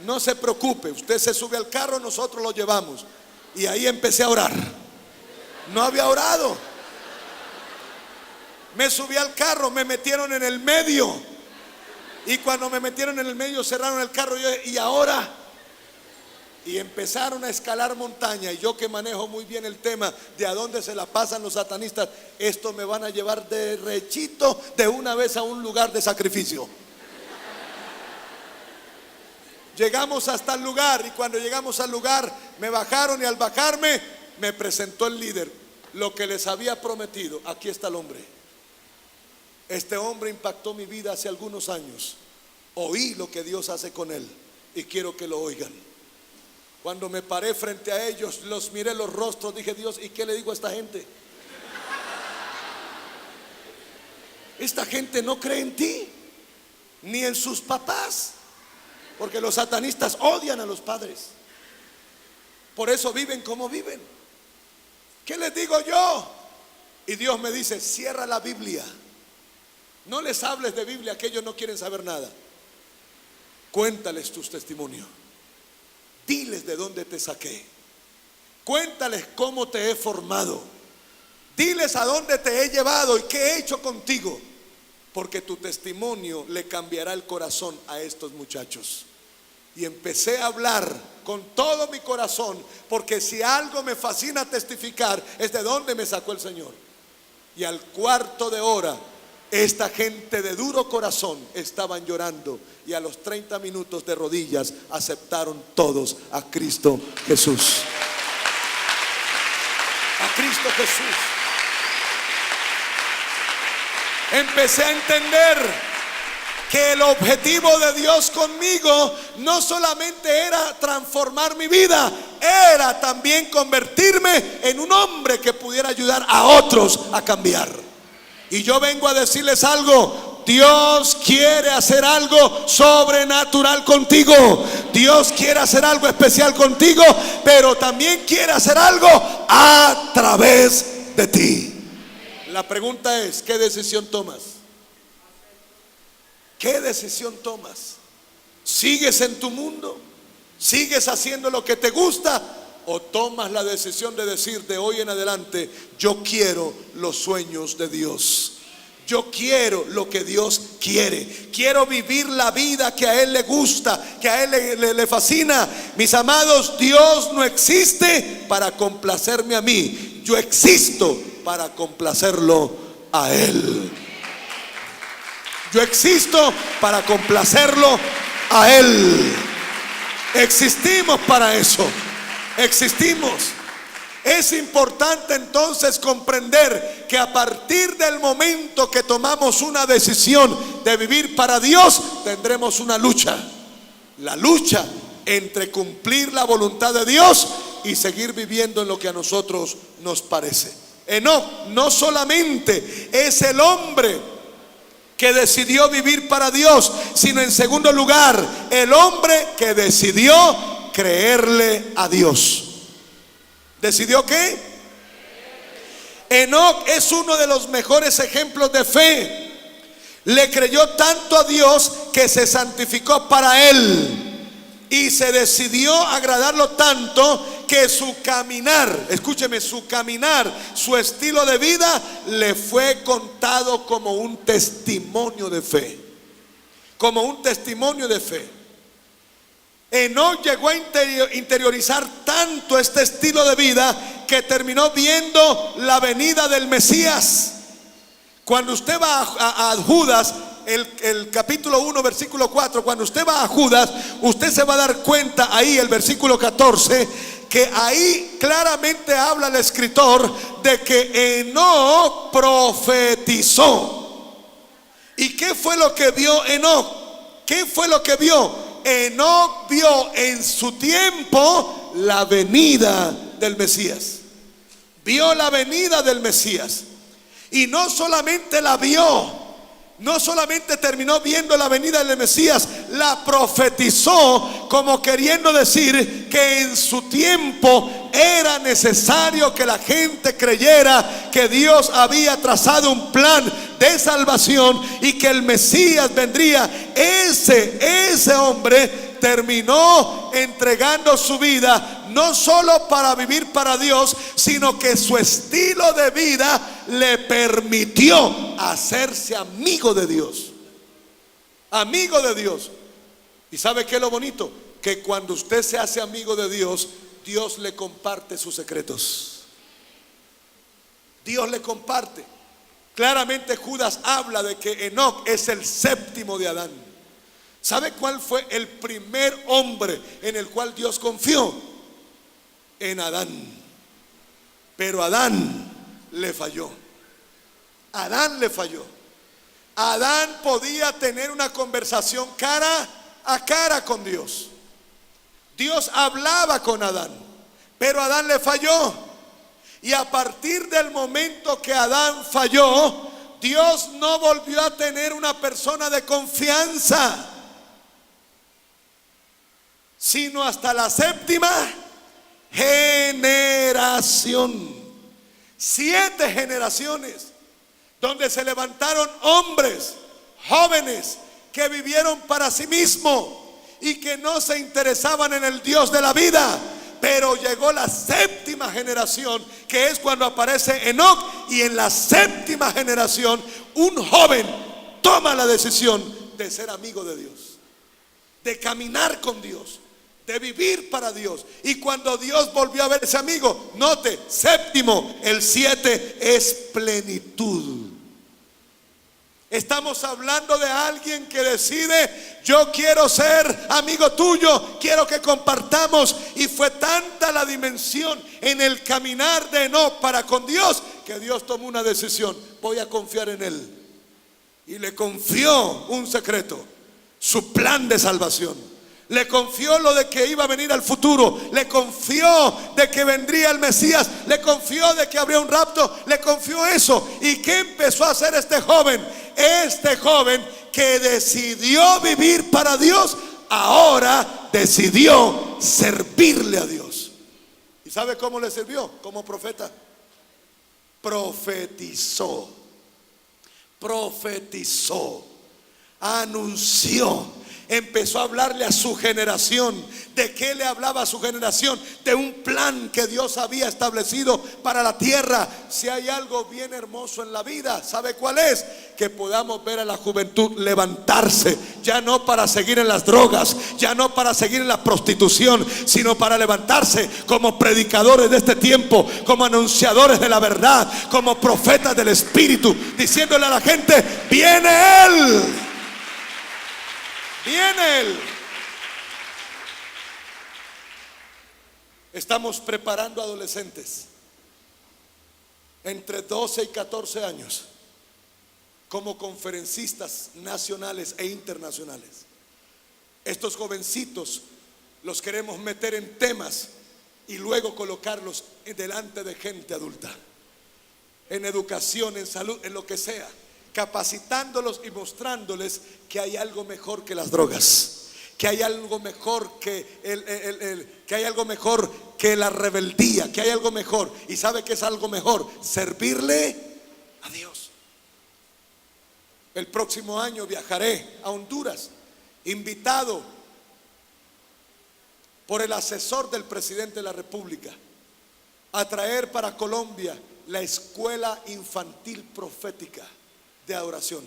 No se preocupe, usted se sube al carro, nosotros lo llevamos. Y ahí empecé a orar. No había orado. Me subí al carro, me metieron en el medio. Y cuando me metieron en el medio, cerraron el carro. Y ahora, y empezaron a escalar montaña. Y yo, que manejo muy bien el tema de a dónde se la pasan los satanistas, esto me van a llevar derechito de una vez a un lugar de sacrificio. Llegamos hasta el lugar, y cuando llegamos al lugar me bajaron, y al bajarme me presentó el líder lo que les había prometido. Aquí está el hombre. Este hombre impactó mi vida hace algunos años. Oí lo que Dios hace con él y quiero que lo oigan. Cuando me paré frente a ellos, los miré los rostros, dije: Dios, ¿y qué le digo a esta gente? Esta gente no cree en ti, ni en sus papás. Porque los satanistas odian a los padres. Por eso viven como viven. ¿Qué les digo yo? Y Dios me dice: cierra la Biblia. No les hables de Biblia, que ellos no quieren saber nada. Cuéntales tus testimonios. Diles de dónde te saqué. Cuéntales cómo te he formado. Diles a dónde te he llevado y qué he hecho contigo. Porque tu testimonio le cambiará el corazón a estos muchachos. Y empecé a hablar con todo mi corazón, porque si algo me fascina testificar, es de dónde me sacó el Señor. Y al cuarto de hora, esta gente de duro corazón estaban llorando, y a los 30 minutos de rodillas aceptaron todos a Cristo Jesús. A Cristo Jesús. Empecé a entender que el objetivo de Dios conmigo no solamente era transformar mi vida, era también convertirme en un hombre que pudiera ayudar a otros a cambiar. Y yo vengo a decirles algo: Dios quiere hacer algo sobrenatural contigo. Dios quiere hacer algo especial contigo, pero también quiere hacer algo a través de ti. La pregunta es: ¿qué decisión tomas? ¿Qué decisión tomas? ¿Sigues en tu mundo? ¿Sigues haciendo lo que te gusta? ¿O tomas la decisión de decir: de hoy en adelante yo quiero los sueños de Dios? Yo quiero lo que Dios quiere. Quiero vivir la vida que a Él le gusta, que a Él le fascina. Mis amados, Dios no existe para complacerme a mí. Yo existo para complacerlo a Él. Yo existo para complacerlo a Él. Existimos para eso. Existimos. Es importante entonces comprender que a partir del momento que tomamos una decisión de vivir para Dios, tendremos una lucha. La lucha entre cumplir la voluntad de Dios y seguir viviendo en lo que a nosotros nos parece. Enoc no solamente es el hombre que decidió vivir para Dios, sino en segundo lugar, el hombre que decidió creerle a Dios. ¿Decidió qué? Enoc es uno de los mejores ejemplos de fe. Le creyó tanto a Dios que se santificó para Él y se decidió agradarlo tanto que su caminar, escúcheme, su caminar, su estilo de vida le fue contado como un testimonio de fe. Como un testimonio de fe. Enoc llegó a interiorizar tanto este estilo de vida que terminó viendo la venida del Mesías. Cuando usted va a Judas, el capítulo 1, versículo 4, cuando usted va a Judas, usted se va a dar cuenta ahí, el versículo 14, que ahí claramente habla el escritor de que Enoc profetizó. ¿Y qué fue lo que vio Enoc? ¿Qué fue lo que vio? Enoc vio en su tiempo la venida del Mesías. Vio la venida del Mesías. Y no solamente la vio, no solamente terminó viendo la venida del Mesías, la profetizó, como queriendo decir que en su tiempo era necesario que la gente creyera que Dios había trazado un plan de salvación y que el Mesías vendría. Ese hombre terminó entregando su vida no solo para vivir para Dios, sino que su estilo de vida le permitió hacerse amigo de Dios. Amigo de Dios. ¿Y sabe qué es lo bonito? Que cuando usted se hace amigo de Dios, Dios le comparte sus secretos. Dios le comparte. Claramente Judas habla de que Enoc es el séptimo de Adán. ¿Sabe cuál fue el primer hombre en el cual Dios confió? En Adán. Pero Adán le falló. Adán le falló. Adán podía tener una conversación cara a cara con Dios. Dios hablaba con Adán, pero Adán le falló. Y a partir del momento que Adán falló, Dios no volvió a tener una persona de confianza, sino hasta la séptima generación. 7 generaciones donde se levantaron hombres jóvenes que vivieron para sí mismos y que no se interesaban en el Dios de la vida. Pero llegó la séptima generación, que es cuando aparece Enoc, y en la séptima generación un joven toma la decisión de ser amigo de Dios, de caminar con Dios, de vivir para Dios. Y cuando Dios volvió a verse amigo, note, séptimo, el 7 es plenitud. Estamos hablando de alguien que decide: yo quiero ser amigo tuyo, quiero que compartamos. Y fue tanta la dimensión en el caminar de Enoc para con Dios, que Dios tomó una decisión: voy a confiar en él. Y le confió un secreto: su plan de salvación. Le confió lo de que iba a venir al futuro. Le confió de que vendría el Mesías. Le confió de que habría un rapto. Le confió eso. ¿Y qué empezó a hacer este joven? Este joven que decidió vivir para Dios, ahora decidió servirle a Dios. ¿Y sabe cómo le sirvió? Como profeta. Profetizó. Profetizó. Anunció. Empezó a hablarle a su generación. ¿De qué le hablaba a su generación? De un plan que Dios había establecido para la tierra. Si hay algo bien hermoso en la vida, ¿sabe cuál es? Que podamos ver a la juventud levantarse, ya no para seguir en las drogas, ya no para seguir en la prostitución, sino para levantarse como predicadores de este tiempo, como anunciadores de la verdad, como profetas del Espíritu, diciéndole a la gente: viene Él. Viene Él. Estamos preparando adolescentes entre 12 y 14 años como conferencistas nacionales e internacionales. Estos jovencitos los queremos meter en temas y luego colocarlos delante de gente adulta, en educación, en salud, en lo que sea, capacitándolos y mostrándoles que hay algo mejor que las drogas, que hay algo mejor que que hay algo mejor que la rebeldía, que hay algo mejor. ¿Y sabe qué es algo mejor? Servirle a Dios. El próximo año viajaré a Honduras, invitado por el asesor del presidente de la República, a traer para Colombia la escuela infantil profética de adoración.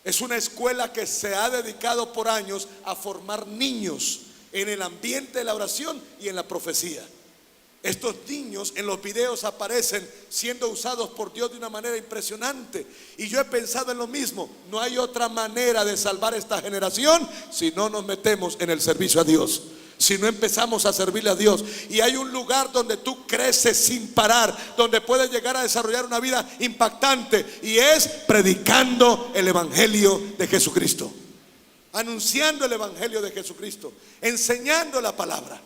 Es una escuela que se ha dedicado por años a formar niños en el ambiente de la oración y en la profecía. Estos niños en los videos aparecen siendo usados por Dios de una manera impresionante. Y yo he pensado en lo mismo. No hay otra manera de salvar esta generación si no nos metemos en el servicio a Dios, si no empezamos a servirle a Dios. Y hay un lugar donde tú creces sin parar, donde puedes llegar a desarrollar una vida impactante, y es predicando el evangelio de Jesucristo, anunciando el evangelio de Jesucristo, enseñando la palabra.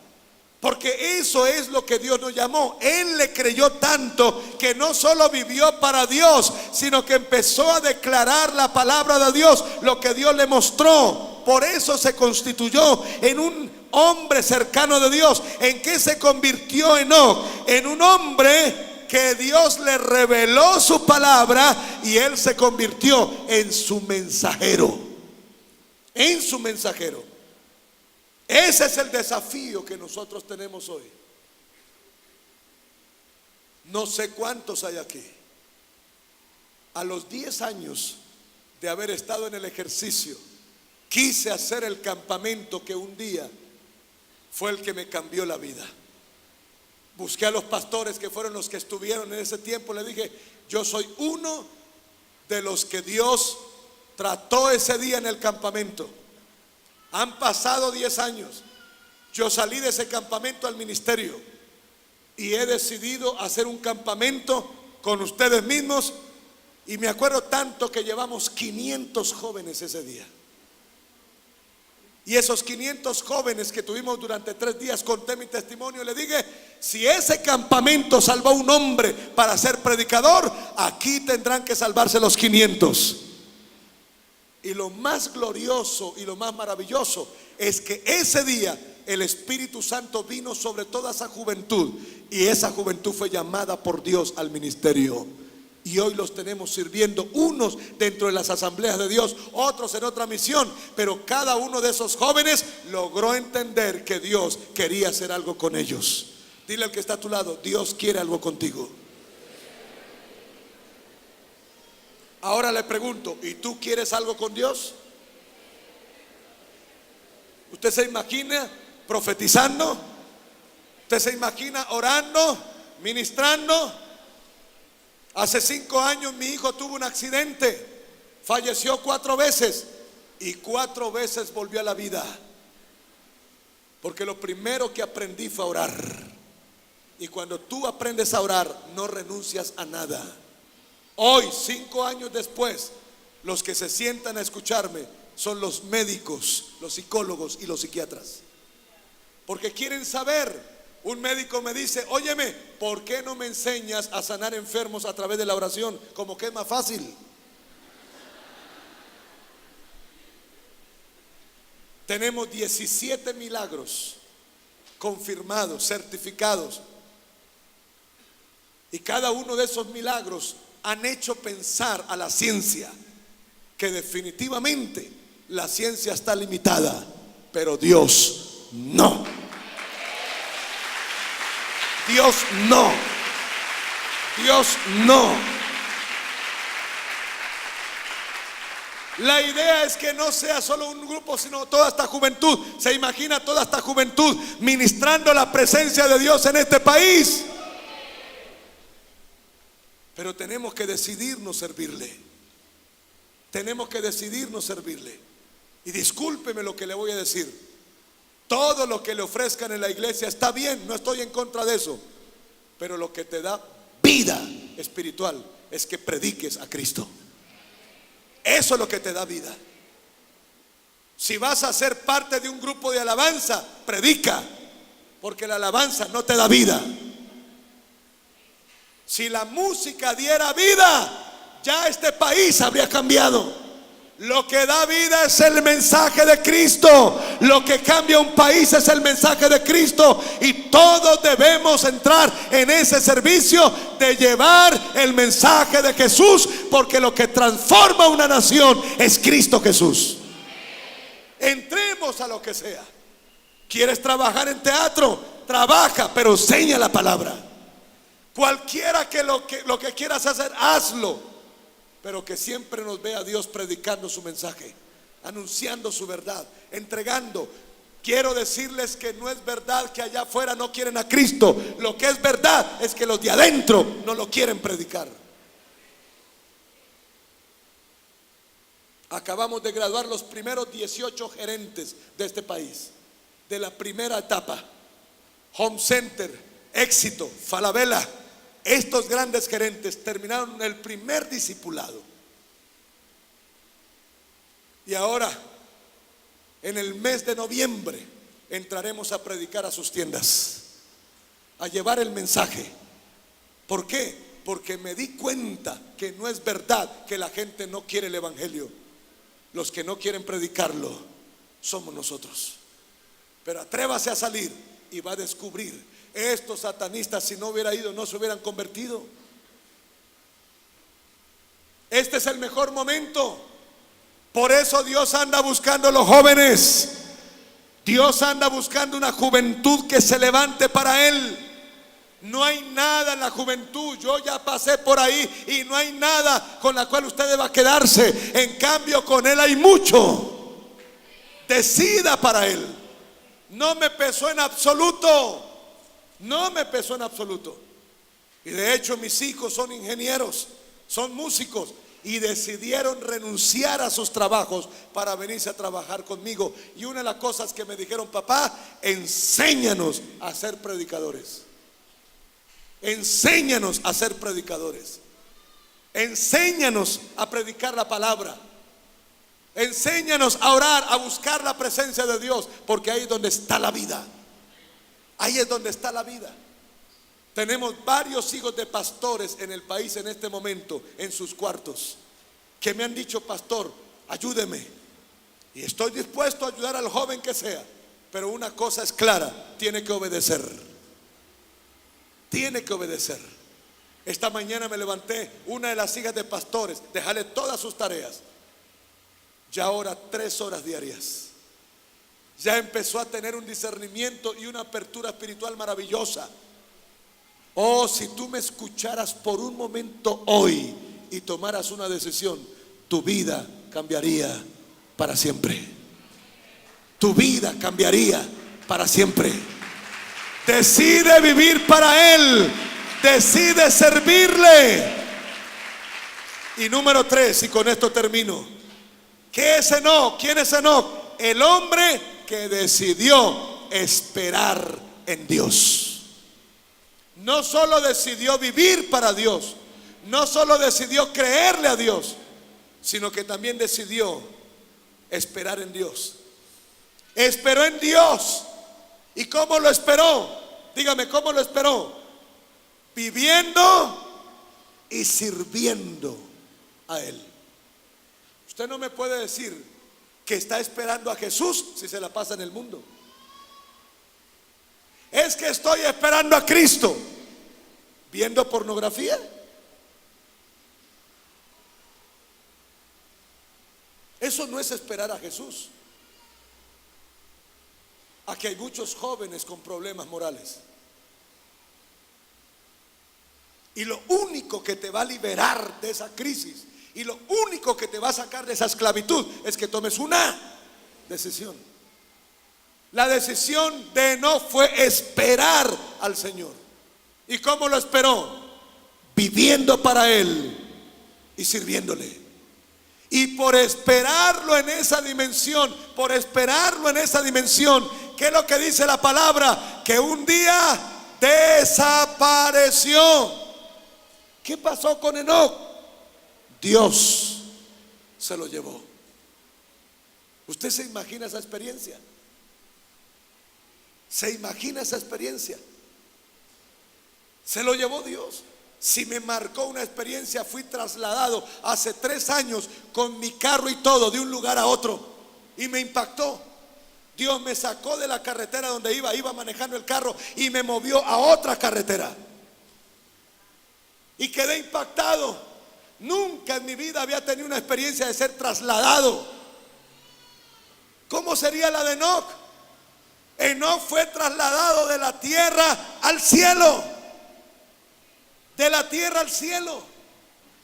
Porque eso es lo que Dios nos llamó. Él le creyó tanto que no solo vivió para Dios, sino que empezó a declarar la palabra de Dios, lo que Dios le mostró. Por eso se constituyó en un hombre cercano de Dios. ¿En qué se convirtió Enoc? En un hombre que Dios le reveló su palabra, y él se convirtió en su mensajero. En su mensajero. Ese es el desafío que nosotros tenemos hoy. No sé cuántos hay aquí. A los 10 años de haber estado en el ejercicio, quise hacer el campamento que un día fue el que me cambió la vida. Busqué a los pastores que fueron los que estuvieron en ese tiempo. Le dije: yo soy uno de los que Dios trató ese día en el campamento. Han pasado 10 años. Yo salí de ese campamento al ministerio y he decidido hacer un campamento con ustedes mismos. Y me acuerdo tanto que llevamos 500 jóvenes ese día. Y esos 500 jóvenes que tuvimos durante 3 días, conté mi testimonio y le dije: si ese campamento salvó a un hombre para ser predicador, aquí tendrán que salvarse los 500. Y lo más glorioso y lo más maravilloso es que ese día el Espíritu Santo vino sobre toda esa juventud, y esa juventud fue llamada por Dios al ministerio. Y hoy los tenemos sirviendo, unos dentro de las asambleas de Dios, otros en otra misión. Pero cada uno de esos jóvenes logró entender que Dios quería hacer algo con ellos. Dile al que está a tu lado: Dios quiere algo contigo. Ahora le pregunto: ¿y tú quieres algo con Dios? ¿Usted se imagina profetizando? ¿Usted se imagina orando, ministrando? Hace 5 años mi hijo tuvo un accidente, falleció 4 veces y 4 veces volvió a la vida. Porque lo primero que aprendí fue a orar. Y cuando tú aprendes a orar, no renuncias a nada. Hoy, 5 años después, los que se sientan a escucharme son los médicos, los psicólogos y los psiquiatras. Porque quieren saber. Un médico me dice: óyeme, ¿por qué no me enseñas a sanar enfermos a través de la oración? Como que es más fácil. Tenemos 17 milagros confirmados, certificados. Y cada uno de esos milagros han hecho pensar a la ciencia que definitivamente la ciencia está limitada, pero Dios no. Dios no. Dios no. La idea es que no sea solo un grupo, sino toda esta juventud. ¿Se imagina toda esta juventud ministrando la presencia de Dios en este país? Pero tenemos que decidirnos servirle. Tenemos que decidirnos servirle. Y discúlpeme lo que le voy a decir. Todo lo que le ofrezcan en la iglesia está bien, no estoy en contra de eso. Pero lo que te da vida espiritual es que prediques a Cristo. Eso es lo que te da vida. Si vas a ser parte de un grupo de alabanza, predica, porque la alabanza no te da vida. Si la música diera vida, ya este país habría cambiado. Lo que da vida es el mensaje de Cristo. Lo que cambia un país es el mensaje de Cristo. Y todos debemos entrar en ese servicio de llevar el mensaje de Jesús, porque lo que transforma una nación es Cristo Jesús. Entremos a lo que sea. ¿Quieres trabajar en teatro? Trabaja, pero enseña la palabra. Cualquiera que lo que quieras hacer, hazlo. Pero que siempre nos vea Dios predicando su mensaje, anunciando su verdad, entregando. Quiero decirles que no es verdad que allá afuera no quieren a Cristo. Lo que es verdad es que los de adentro no lo quieren predicar. Acabamos de graduar los primeros 18 gerentes de este país, de la primera etapa. Home Center, Éxito, Falabella. Estos grandes gerentes terminaron el primer discipulado. Y ahora, en el mes de noviembre, entraremos a predicar a sus tiendas, a llevar el mensaje. ¿Por qué? Porque me di cuenta que no es verdad que la gente no quiere el evangelio. Los que no quieren predicarlo somos nosotros. Pero atrévase a salir y va a descubrir, estos satanistas, si no hubiera ido, no se hubieran convertido. Este es el mejor momento. Por eso Dios anda buscando a los jóvenes. Dios anda buscando una juventud que se levante para Él. No hay nada en la juventud. Yo ya pasé por ahí y no hay nada con la cual usted deba quedarse. En cambio, con Él hay mucho. Decida para Él. No me pesó en absoluto. No me pesó en absoluto. Y de hecho mis hijos son ingenieros, son músicos, y decidieron renunciar a sus trabajos para venirse a trabajar conmigo. Y una de las cosas que me dijeron: papá, enséñanos a ser predicadores. Enséñanos a ser predicadores. Enséñanos a predicar la palabra. Enséñanos a orar, a buscar la presencia de Dios, porque ahí es donde está la vida. Ahí es donde está la vida. Tenemos varios hijos de pastores en el país en este momento, en sus cuartos, que me han dicho: pastor, ayúdeme. Y estoy dispuesto a ayudar al joven que sea. Pero una cosa es clara: tiene que obedecer. Tiene que obedecer. Esta mañana me levanté, una de las hijas de pastores, dejarle todas sus tareas. Ya ahora 3 horas diarias. Ya empezó a tener un discernimiento y una apertura espiritual maravillosa. Oh, si tú me escucharas por un momento hoy y tomaras una decisión, tu vida cambiaría para siempre. Tu vida cambiaría para siempre. Decide vivir para Él. Decide servirle. Y número 3, y con esto termino. ¿Qué es Enoc? ¿Quién es Enoc? El hombre que decidió esperar en Dios. No solo decidió vivir para Dios, no solo decidió creerle a Dios, sino que también decidió esperar en Dios. Esperó en Dios. ¿Y cómo lo esperó? Dígame, ¿cómo lo esperó? Viviendo y sirviendo a Él. Usted no me puede decir que está esperando a Jesús si se la pasa en el mundo. Es que estoy esperando a Cristo viendo pornografía. Eso no es esperar a Jesús. Aquí hay muchos jóvenes con problemas morales. Y lo único que te va a liberar de esa crisis y lo único que te va a sacar de esa esclavitud es que tomes una decisión. La decisión de Enoc fue esperar al Señor. ¿Y cómo lo esperó? Viviendo para Él y sirviéndole. Y por esperarlo en esa dimensión, ¿qué es lo que dice la palabra? Que un día desapareció. ¿Qué pasó con Enoc? Dios se lo llevó. ¿Usted se imagina esa experiencia? ¿Se imagina esa experiencia? Se lo llevó Dios. Si me marcó una experiencia, fui trasladado hace 3 años con mi carro y todo de un lugar a otro y me impactó. Dios me sacó de la carretera donde iba manejando el carro y me movió a otra carretera y quedé impactado. Nunca en mi vida había tenido una experiencia de ser trasladado. ¿Cómo sería la de Enoc? Enoc fue trasladado de la tierra al cielo. De la tierra al cielo.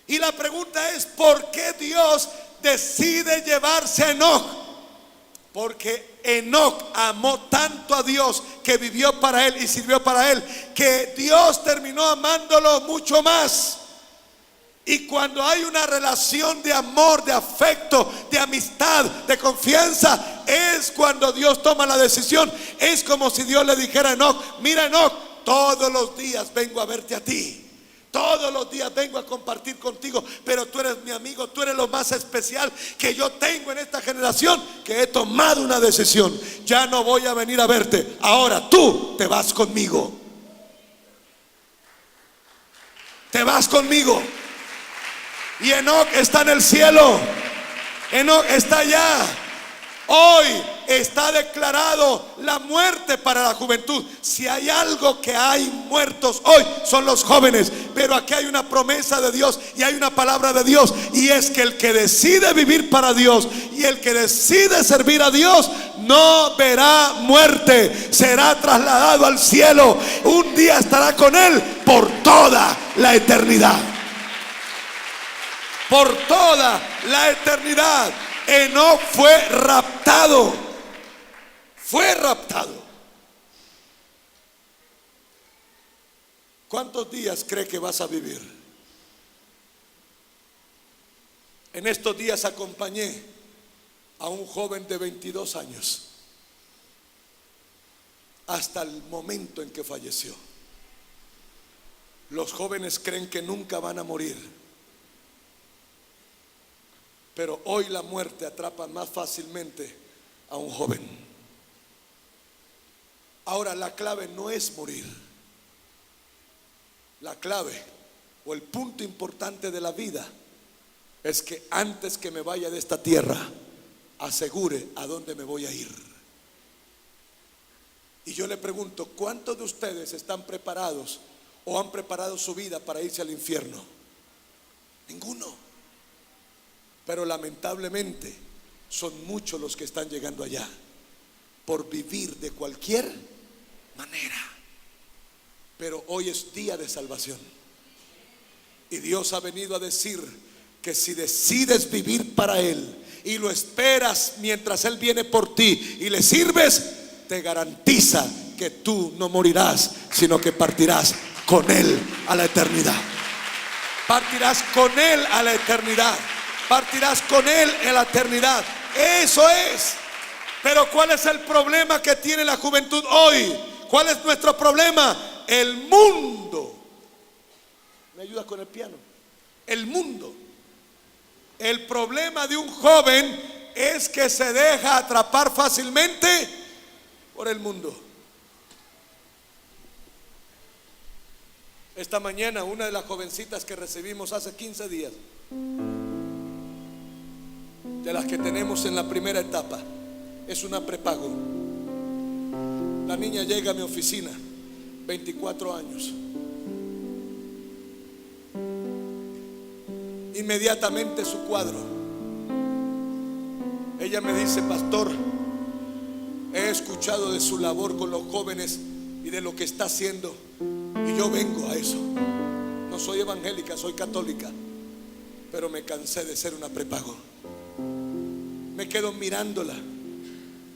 Y la pregunta es: ¿por qué Dios decide llevarse a Enoc? Porque Enoc amó tanto a Dios, que vivió para Él y sirvió para Él, que Dios terminó amándolo mucho más. Y cuando hay una relación de amor, de afecto, de amistad, de confianza, es cuando Dios toma la decisión. Es como si Dios le dijera a Enoc: mira, Enoc, todos los días vengo a verte a ti. Todos los días vengo a compartir contigo, pero tú eres mi amigo, tú eres lo más especial que yo tengo en esta generación, que he tomado una decisión. Ya no voy a venir a verte, ahora tú te vas conmigo. Te vas conmigo. Y Enoc está en el cielo. Enoc está allá. Hoy está declarado la muerte para la juventud. Si hay algo que hay muertos hoy, son los jóvenes. Pero aquí hay una promesa de Dios y hay una palabra de Dios, y es que el que decide vivir para Dios y el que decide servir a Dios no verá muerte, será trasladado al cielo. Un día estará con Él por toda la eternidad. Por toda la eternidad. Enoc fue raptado. Fue raptado. ¿Cuántos días cree que vas a vivir? En estos días acompañé a un joven de 22 años hasta el momento en que falleció. Los jóvenes creen que nunca van a morir, pero hoy la muerte atrapa más fácilmente a un joven. Ahora, la clave no es morir. La clave o el punto importante de la vida es que antes que me vaya de esta tierra, asegure a dónde me voy a ir. Y yo le pregunto: ¿cuántos de ustedes están preparados o han preparado su vida para irse al infierno? Ninguno. Pero lamentablemente son muchos los que están llegando allá por vivir de cualquier manera. Pero hoy es día de salvación, y Dios ha venido a decir que si decides vivir para Él y lo esperas mientras Él viene por ti y le sirves, te garantiza que tú no morirás, sino que partirás con Él a la eternidad. Partirás con Él a la eternidad. Partirás con Él en la eternidad. Eso es. Pero ¿cuál es el problema que tiene la juventud hoy? ¿Cuál es nuestro problema? El mundo. ¿Me ayudas con el piano? El mundo. El problema de un joven es que se deja atrapar fácilmente por el mundo. Esta mañana una de las jovencitas que recibimos hace 15 días, de las que tenemos en la primera etapa, es una prepago. La niña llega a mi oficina, 24 años. Inmediatamente su cuadro. Ella me dice: pastor, he escuchado de su labor con los jóvenes y de lo que está haciendo, y yo vengo a eso. No soy evangélica, soy católica, pero me cansé de ser una prepago. Me quedo mirándola.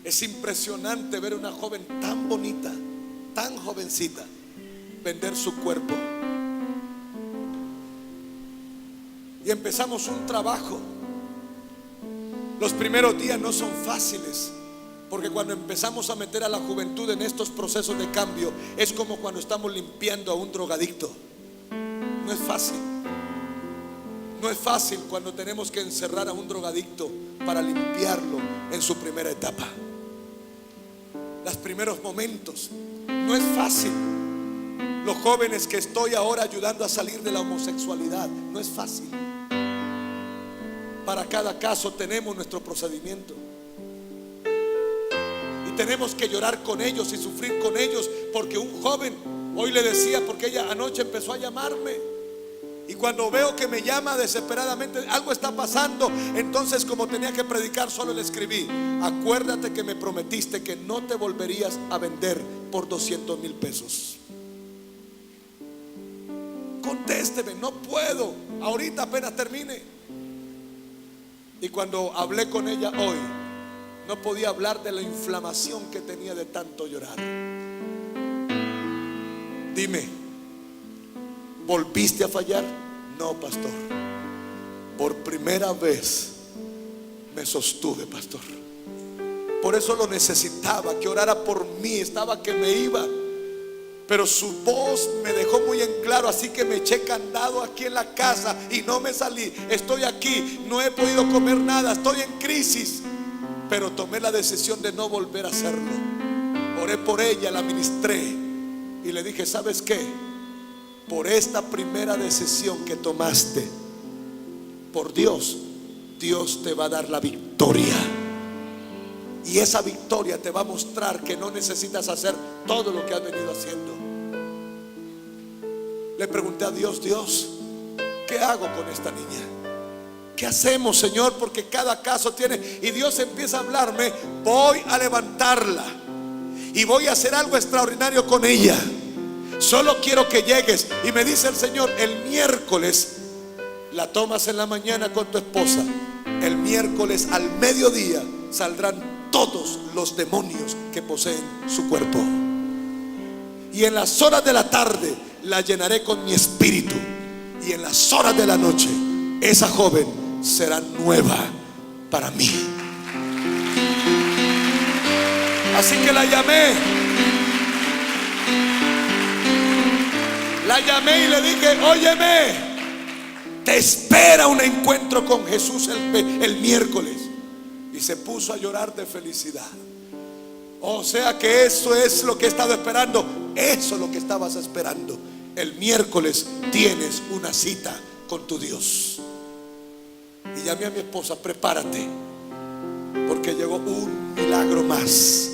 Es impresionante ver una joven tan bonita, tan jovencita, vender su cuerpo. Y empezamos un trabajo. Los primeros días no son fáciles, porque cuando empezamos a meter a la juventud en estos procesos de cambio, es como cuando estamos limpiando a un drogadicto. No es fácil. No es fácil cuando tenemos que encerrar a un drogadicto para limpiarlo en su primera etapa. Los primeros momentos no es fácil. Los jóvenes que estoy ahora ayudando a salir de la homosexualidad, no es fácil. Para cada caso tenemos nuestro procedimiento, y tenemos que llorar con ellos y sufrir con ellos, porque un joven, hoy le decía, porque ella anoche empezó a llamarme, y cuando veo que me llama desesperadamente, algo está pasando. Entonces, como tenía que predicar, solo le escribí: acuérdate que me prometiste que no te volverías a vender por 200,000 pesos. Contésteme. No puedo, ahorita apenas termine. Y cuando hablé con ella hoy, No podía hablar de la inflamación que tenía de tanto llorar. Dime, ¿volviste a fallar? No, pastor. Por primera vez me sostuve, pastor. Por eso lo necesitaba, que orara por mí. Estaba que me iba, pero su voz me dejó muy en claro. Así que me eché candado aquí en la casa y no me salí. Estoy aquí, no he podido comer nada, estoy en crisis, pero tomé la decisión de no volver a hacerlo. Oré por ella, la ministré y le dije: ¿sabes qué? Por esta primera decisión que tomaste por Dios, Dios te va a dar la victoria. Y esa victoria te va a mostrar que no necesitas hacer todo lo que has venido haciendo. Le pregunté a Dios: Dios, ¿qué hago con esta niña? ¿Qué hacemos, Señor? Porque cada caso tiene. Y Dios empieza a hablarme: voy a levantarla y voy a hacer algo extraordinario con ella. Solo quiero que llegues. Y me dice el Señor: el miércoles la tomas en la mañana con tu esposa. El miércoles al mediodía saldrán todos los demonios que poseen su cuerpo. Y en las horas de la tarde la llenaré con mi espíritu. Y en las horas de la noche esa joven será nueva para mí. Así que la llamé y le dije: óyeme, te espera un encuentro con Jesús el miércoles. Y se puso a llorar de felicidad. O sea que eso es lo que he estado esperando. Eso es lo que estabas esperando. El miércoles tienes una cita con tu Dios. Y llamé a mi esposa: prepárate, porque llegó un milagro más.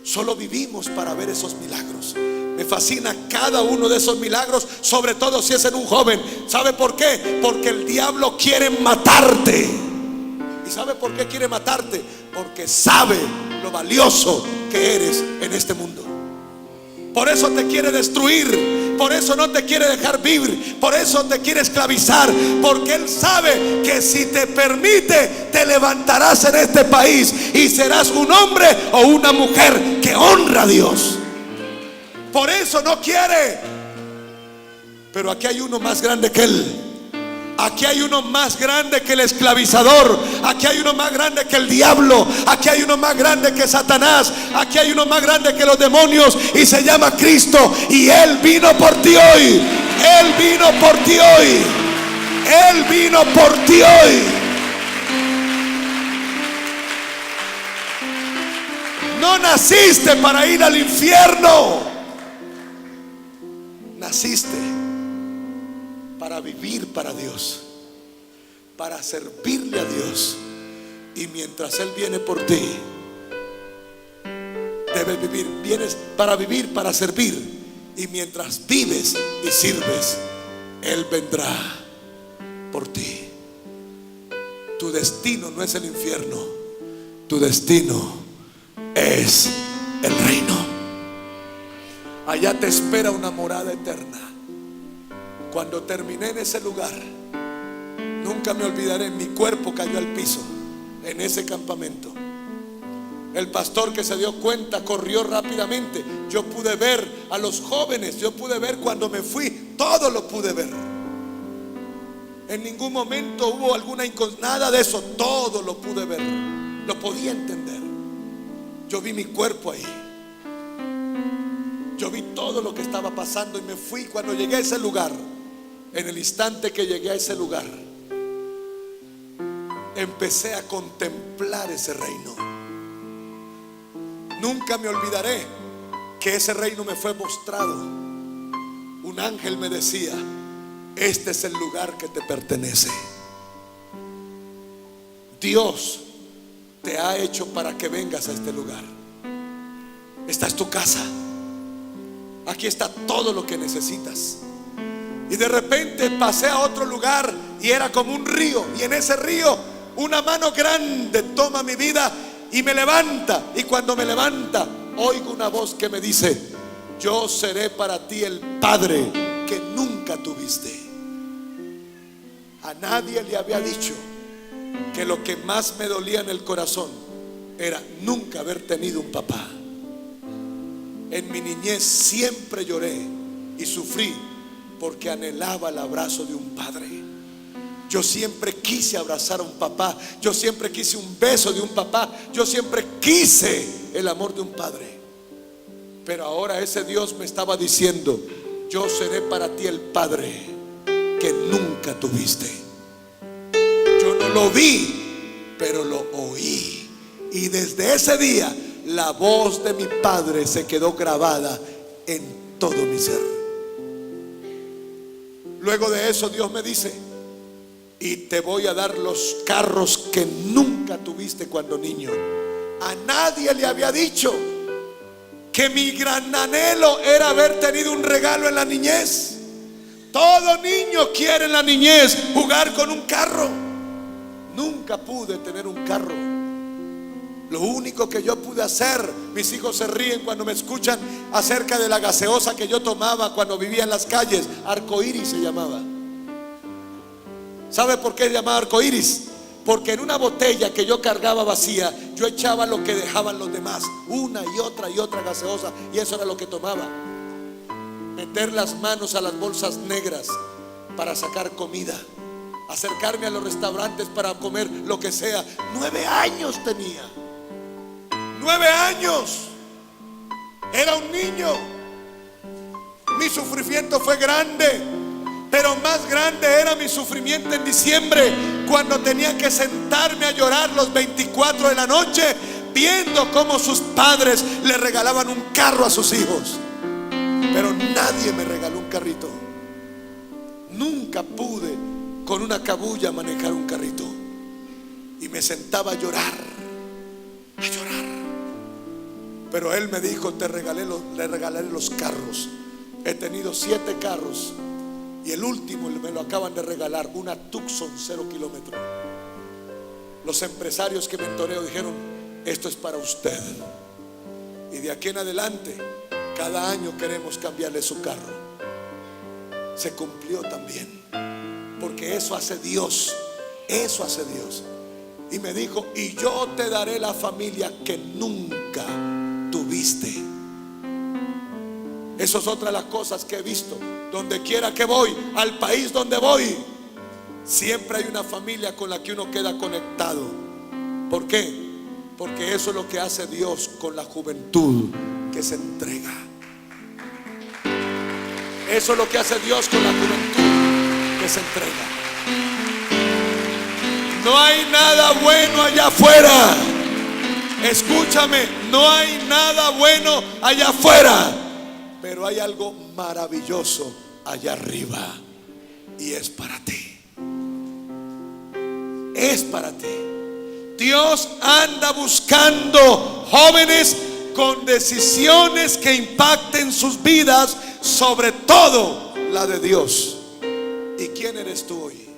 Solo vivimos para ver esos milagros. Me fascina cada uno de esos milagros, sobre todo si es en un joven. ¿Sabe por qué? Porque el diablo quiere matarte. ¿Y sabe por qué quiere matarte? Porque sabe lo valioso que eres en este mundo. Por eso te quiere destruir. Por eso no te quiere dejar vivir. Por eso te quiere esclavizar. Porque él sabe que si te permite, te levantarás en este país y serás un hombre o una mujer que honra a Dios. Por eso no quiere. Pero aquí hay uno más grande que él. Aquí hay uno más grande que el esclavizador. Aquí hay uno más grande que el diablo. Aquí hay uno más grande que Satanás. Aquí hay uno más grande que los demonios. Y se llama Cristo. Y Él vino por ti hoy. Él vino por ti hoy. Él vino por ti hoy. No naciste para ir al infierno. Naciste para vivir para Dios, para servirle a Dios. Y mientras Él viene por ti, debes vivir. Vienes para vivir, para servir. Y mientras vives y sirves, Él vendrá por ti. Tu destino no es el infierno. Tu destino es el reino. Allá te espera una morada eterna. Cuando terminé en ese lugar, nunca me olvidaré, mi cuerpo cayó al piso en ese campamento. El pastor que se dio cuenta corrió rápidamente. Yo pude ver a los jóvenes, yo pude ver cuando me fui, todo lo pude ver. En ningún momento hubo alguna nada de eso, todo lo pude ver, lo podía entender. Yo vi mi cuerpo ahí. Yo vi todo lo que estaba pasando y me fui. Cuando llegué a ese lugar, en el instante que llegué a ese lugar, empecé a contemplar ese reino. Nunca me olvidaré que ese reino me fue mostrado. Un ángel me decía: este es el lugar que te pertenece. Dios te ha hecho para que vengas a este lugar. Esta es tu casa. Aquí está todo lo que necesitas. Y de repente pasé a otro lugar y era como un río. Y en ese río una mano grande toma mi vida y me levanta. Y cuando me levanta, oigo una voz que me dice: yo seré para ti el padre que nunca tuviste. A nadie le había dicho que lo que más me dolía en el corazón era nunca haber tenido un papá. En mi niñez siempre lloré y sufrí porque anhelaba el abrazo de un padre. Yo siempre quise abrazar a un papá. Yo siempre quise un beso de un papá. Yo siempre quise el amor de un padre. Pero ahora ese Dios me estaba diciendo: yo seré para ti el padre que nunca tuviste. Yo no lo vi, pero lo oí. Y desde ese día la voz de mi padre se quedó grabada en todo mi ser. Luego de eso Dios me dice: y te voy a dar los carros que nunca tuviste cuando niño. A nadie le había dicho que mi gran anhelo era haber tenido un regalo en la niñez. Todo niño quiere en la niñez jugar con un carro. Nunca pude tener un carro. Lo único que yo pude hacer, mis hijos se ríen cuando me escuchan acerca de la gaseosa que yo tomaba cuando vivía en las calles. Arcoíris se llamaba. ¿Sabe por qué se llamaba arcoíris? Porque en una botella que yo cargaba vacía, yo echaba lo que dejaban los demás, una y otra gaseosa, y eso era lo que tomaba. Meter las manos a las bolsas negras para sacar comida, acercarme a los restaurantes para comer lo que sea. 9 años tenía. 9 años. Era un niño. Mi sufrimiento fue grande, pero más grande era mi sufrimiento en diciembre, cuando tenía que sentarme a llorar los 24 de la noche, viendo cómo sus padres le regalaban un carro a sus hijos. Pero nadie me regaló un carrito. Nunca pude con una cabulla manejar un carrito. Y me sentaba a llorar, a llorar. Pero él me dijo: le regalaré los carros. He tenido 7 carros. Y el último me lo acaban de regalar, una Tucson 0 kilómetros. Los empresarios que mentoreo dijeron: esto es para usted. Y de aquí en adelante, cada año queremos cambiarle su carro. Se cumplió también, porque eso hace Dios. Eso hace Dios. Y me dijo: y yo te daré la familia que nunca tuviste. Eso es otra de las cosas que he visto. Donde quiera que voy, al país donde voy, siempre hay una familia con la que uno queda conectado. ¿Por qué? Porque eso es lo que hace Dios con la juventud que se entrega. Eso es lo que hace Dios con la juventud que se entrega. No hay nada bueno allá afuera. Escúchame, no hay nada bueno allá afuera. Pero hay algo maravilloso allá arriba, y es para ti. Es para ti. Dios anda buscando jóvenes con decisiones que impacten sus vidas, sobre todo la de Dios. ¿Y quién eres tú hoy?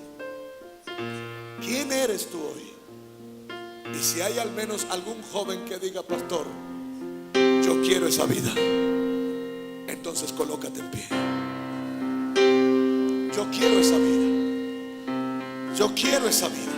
¿Quién eres tú hoy? Y si hay al menos algún joven que diga: pastor, yo quiero esa vida, entonces colócate en pie. Yo quiero esa vida. Yo quiero esa vida.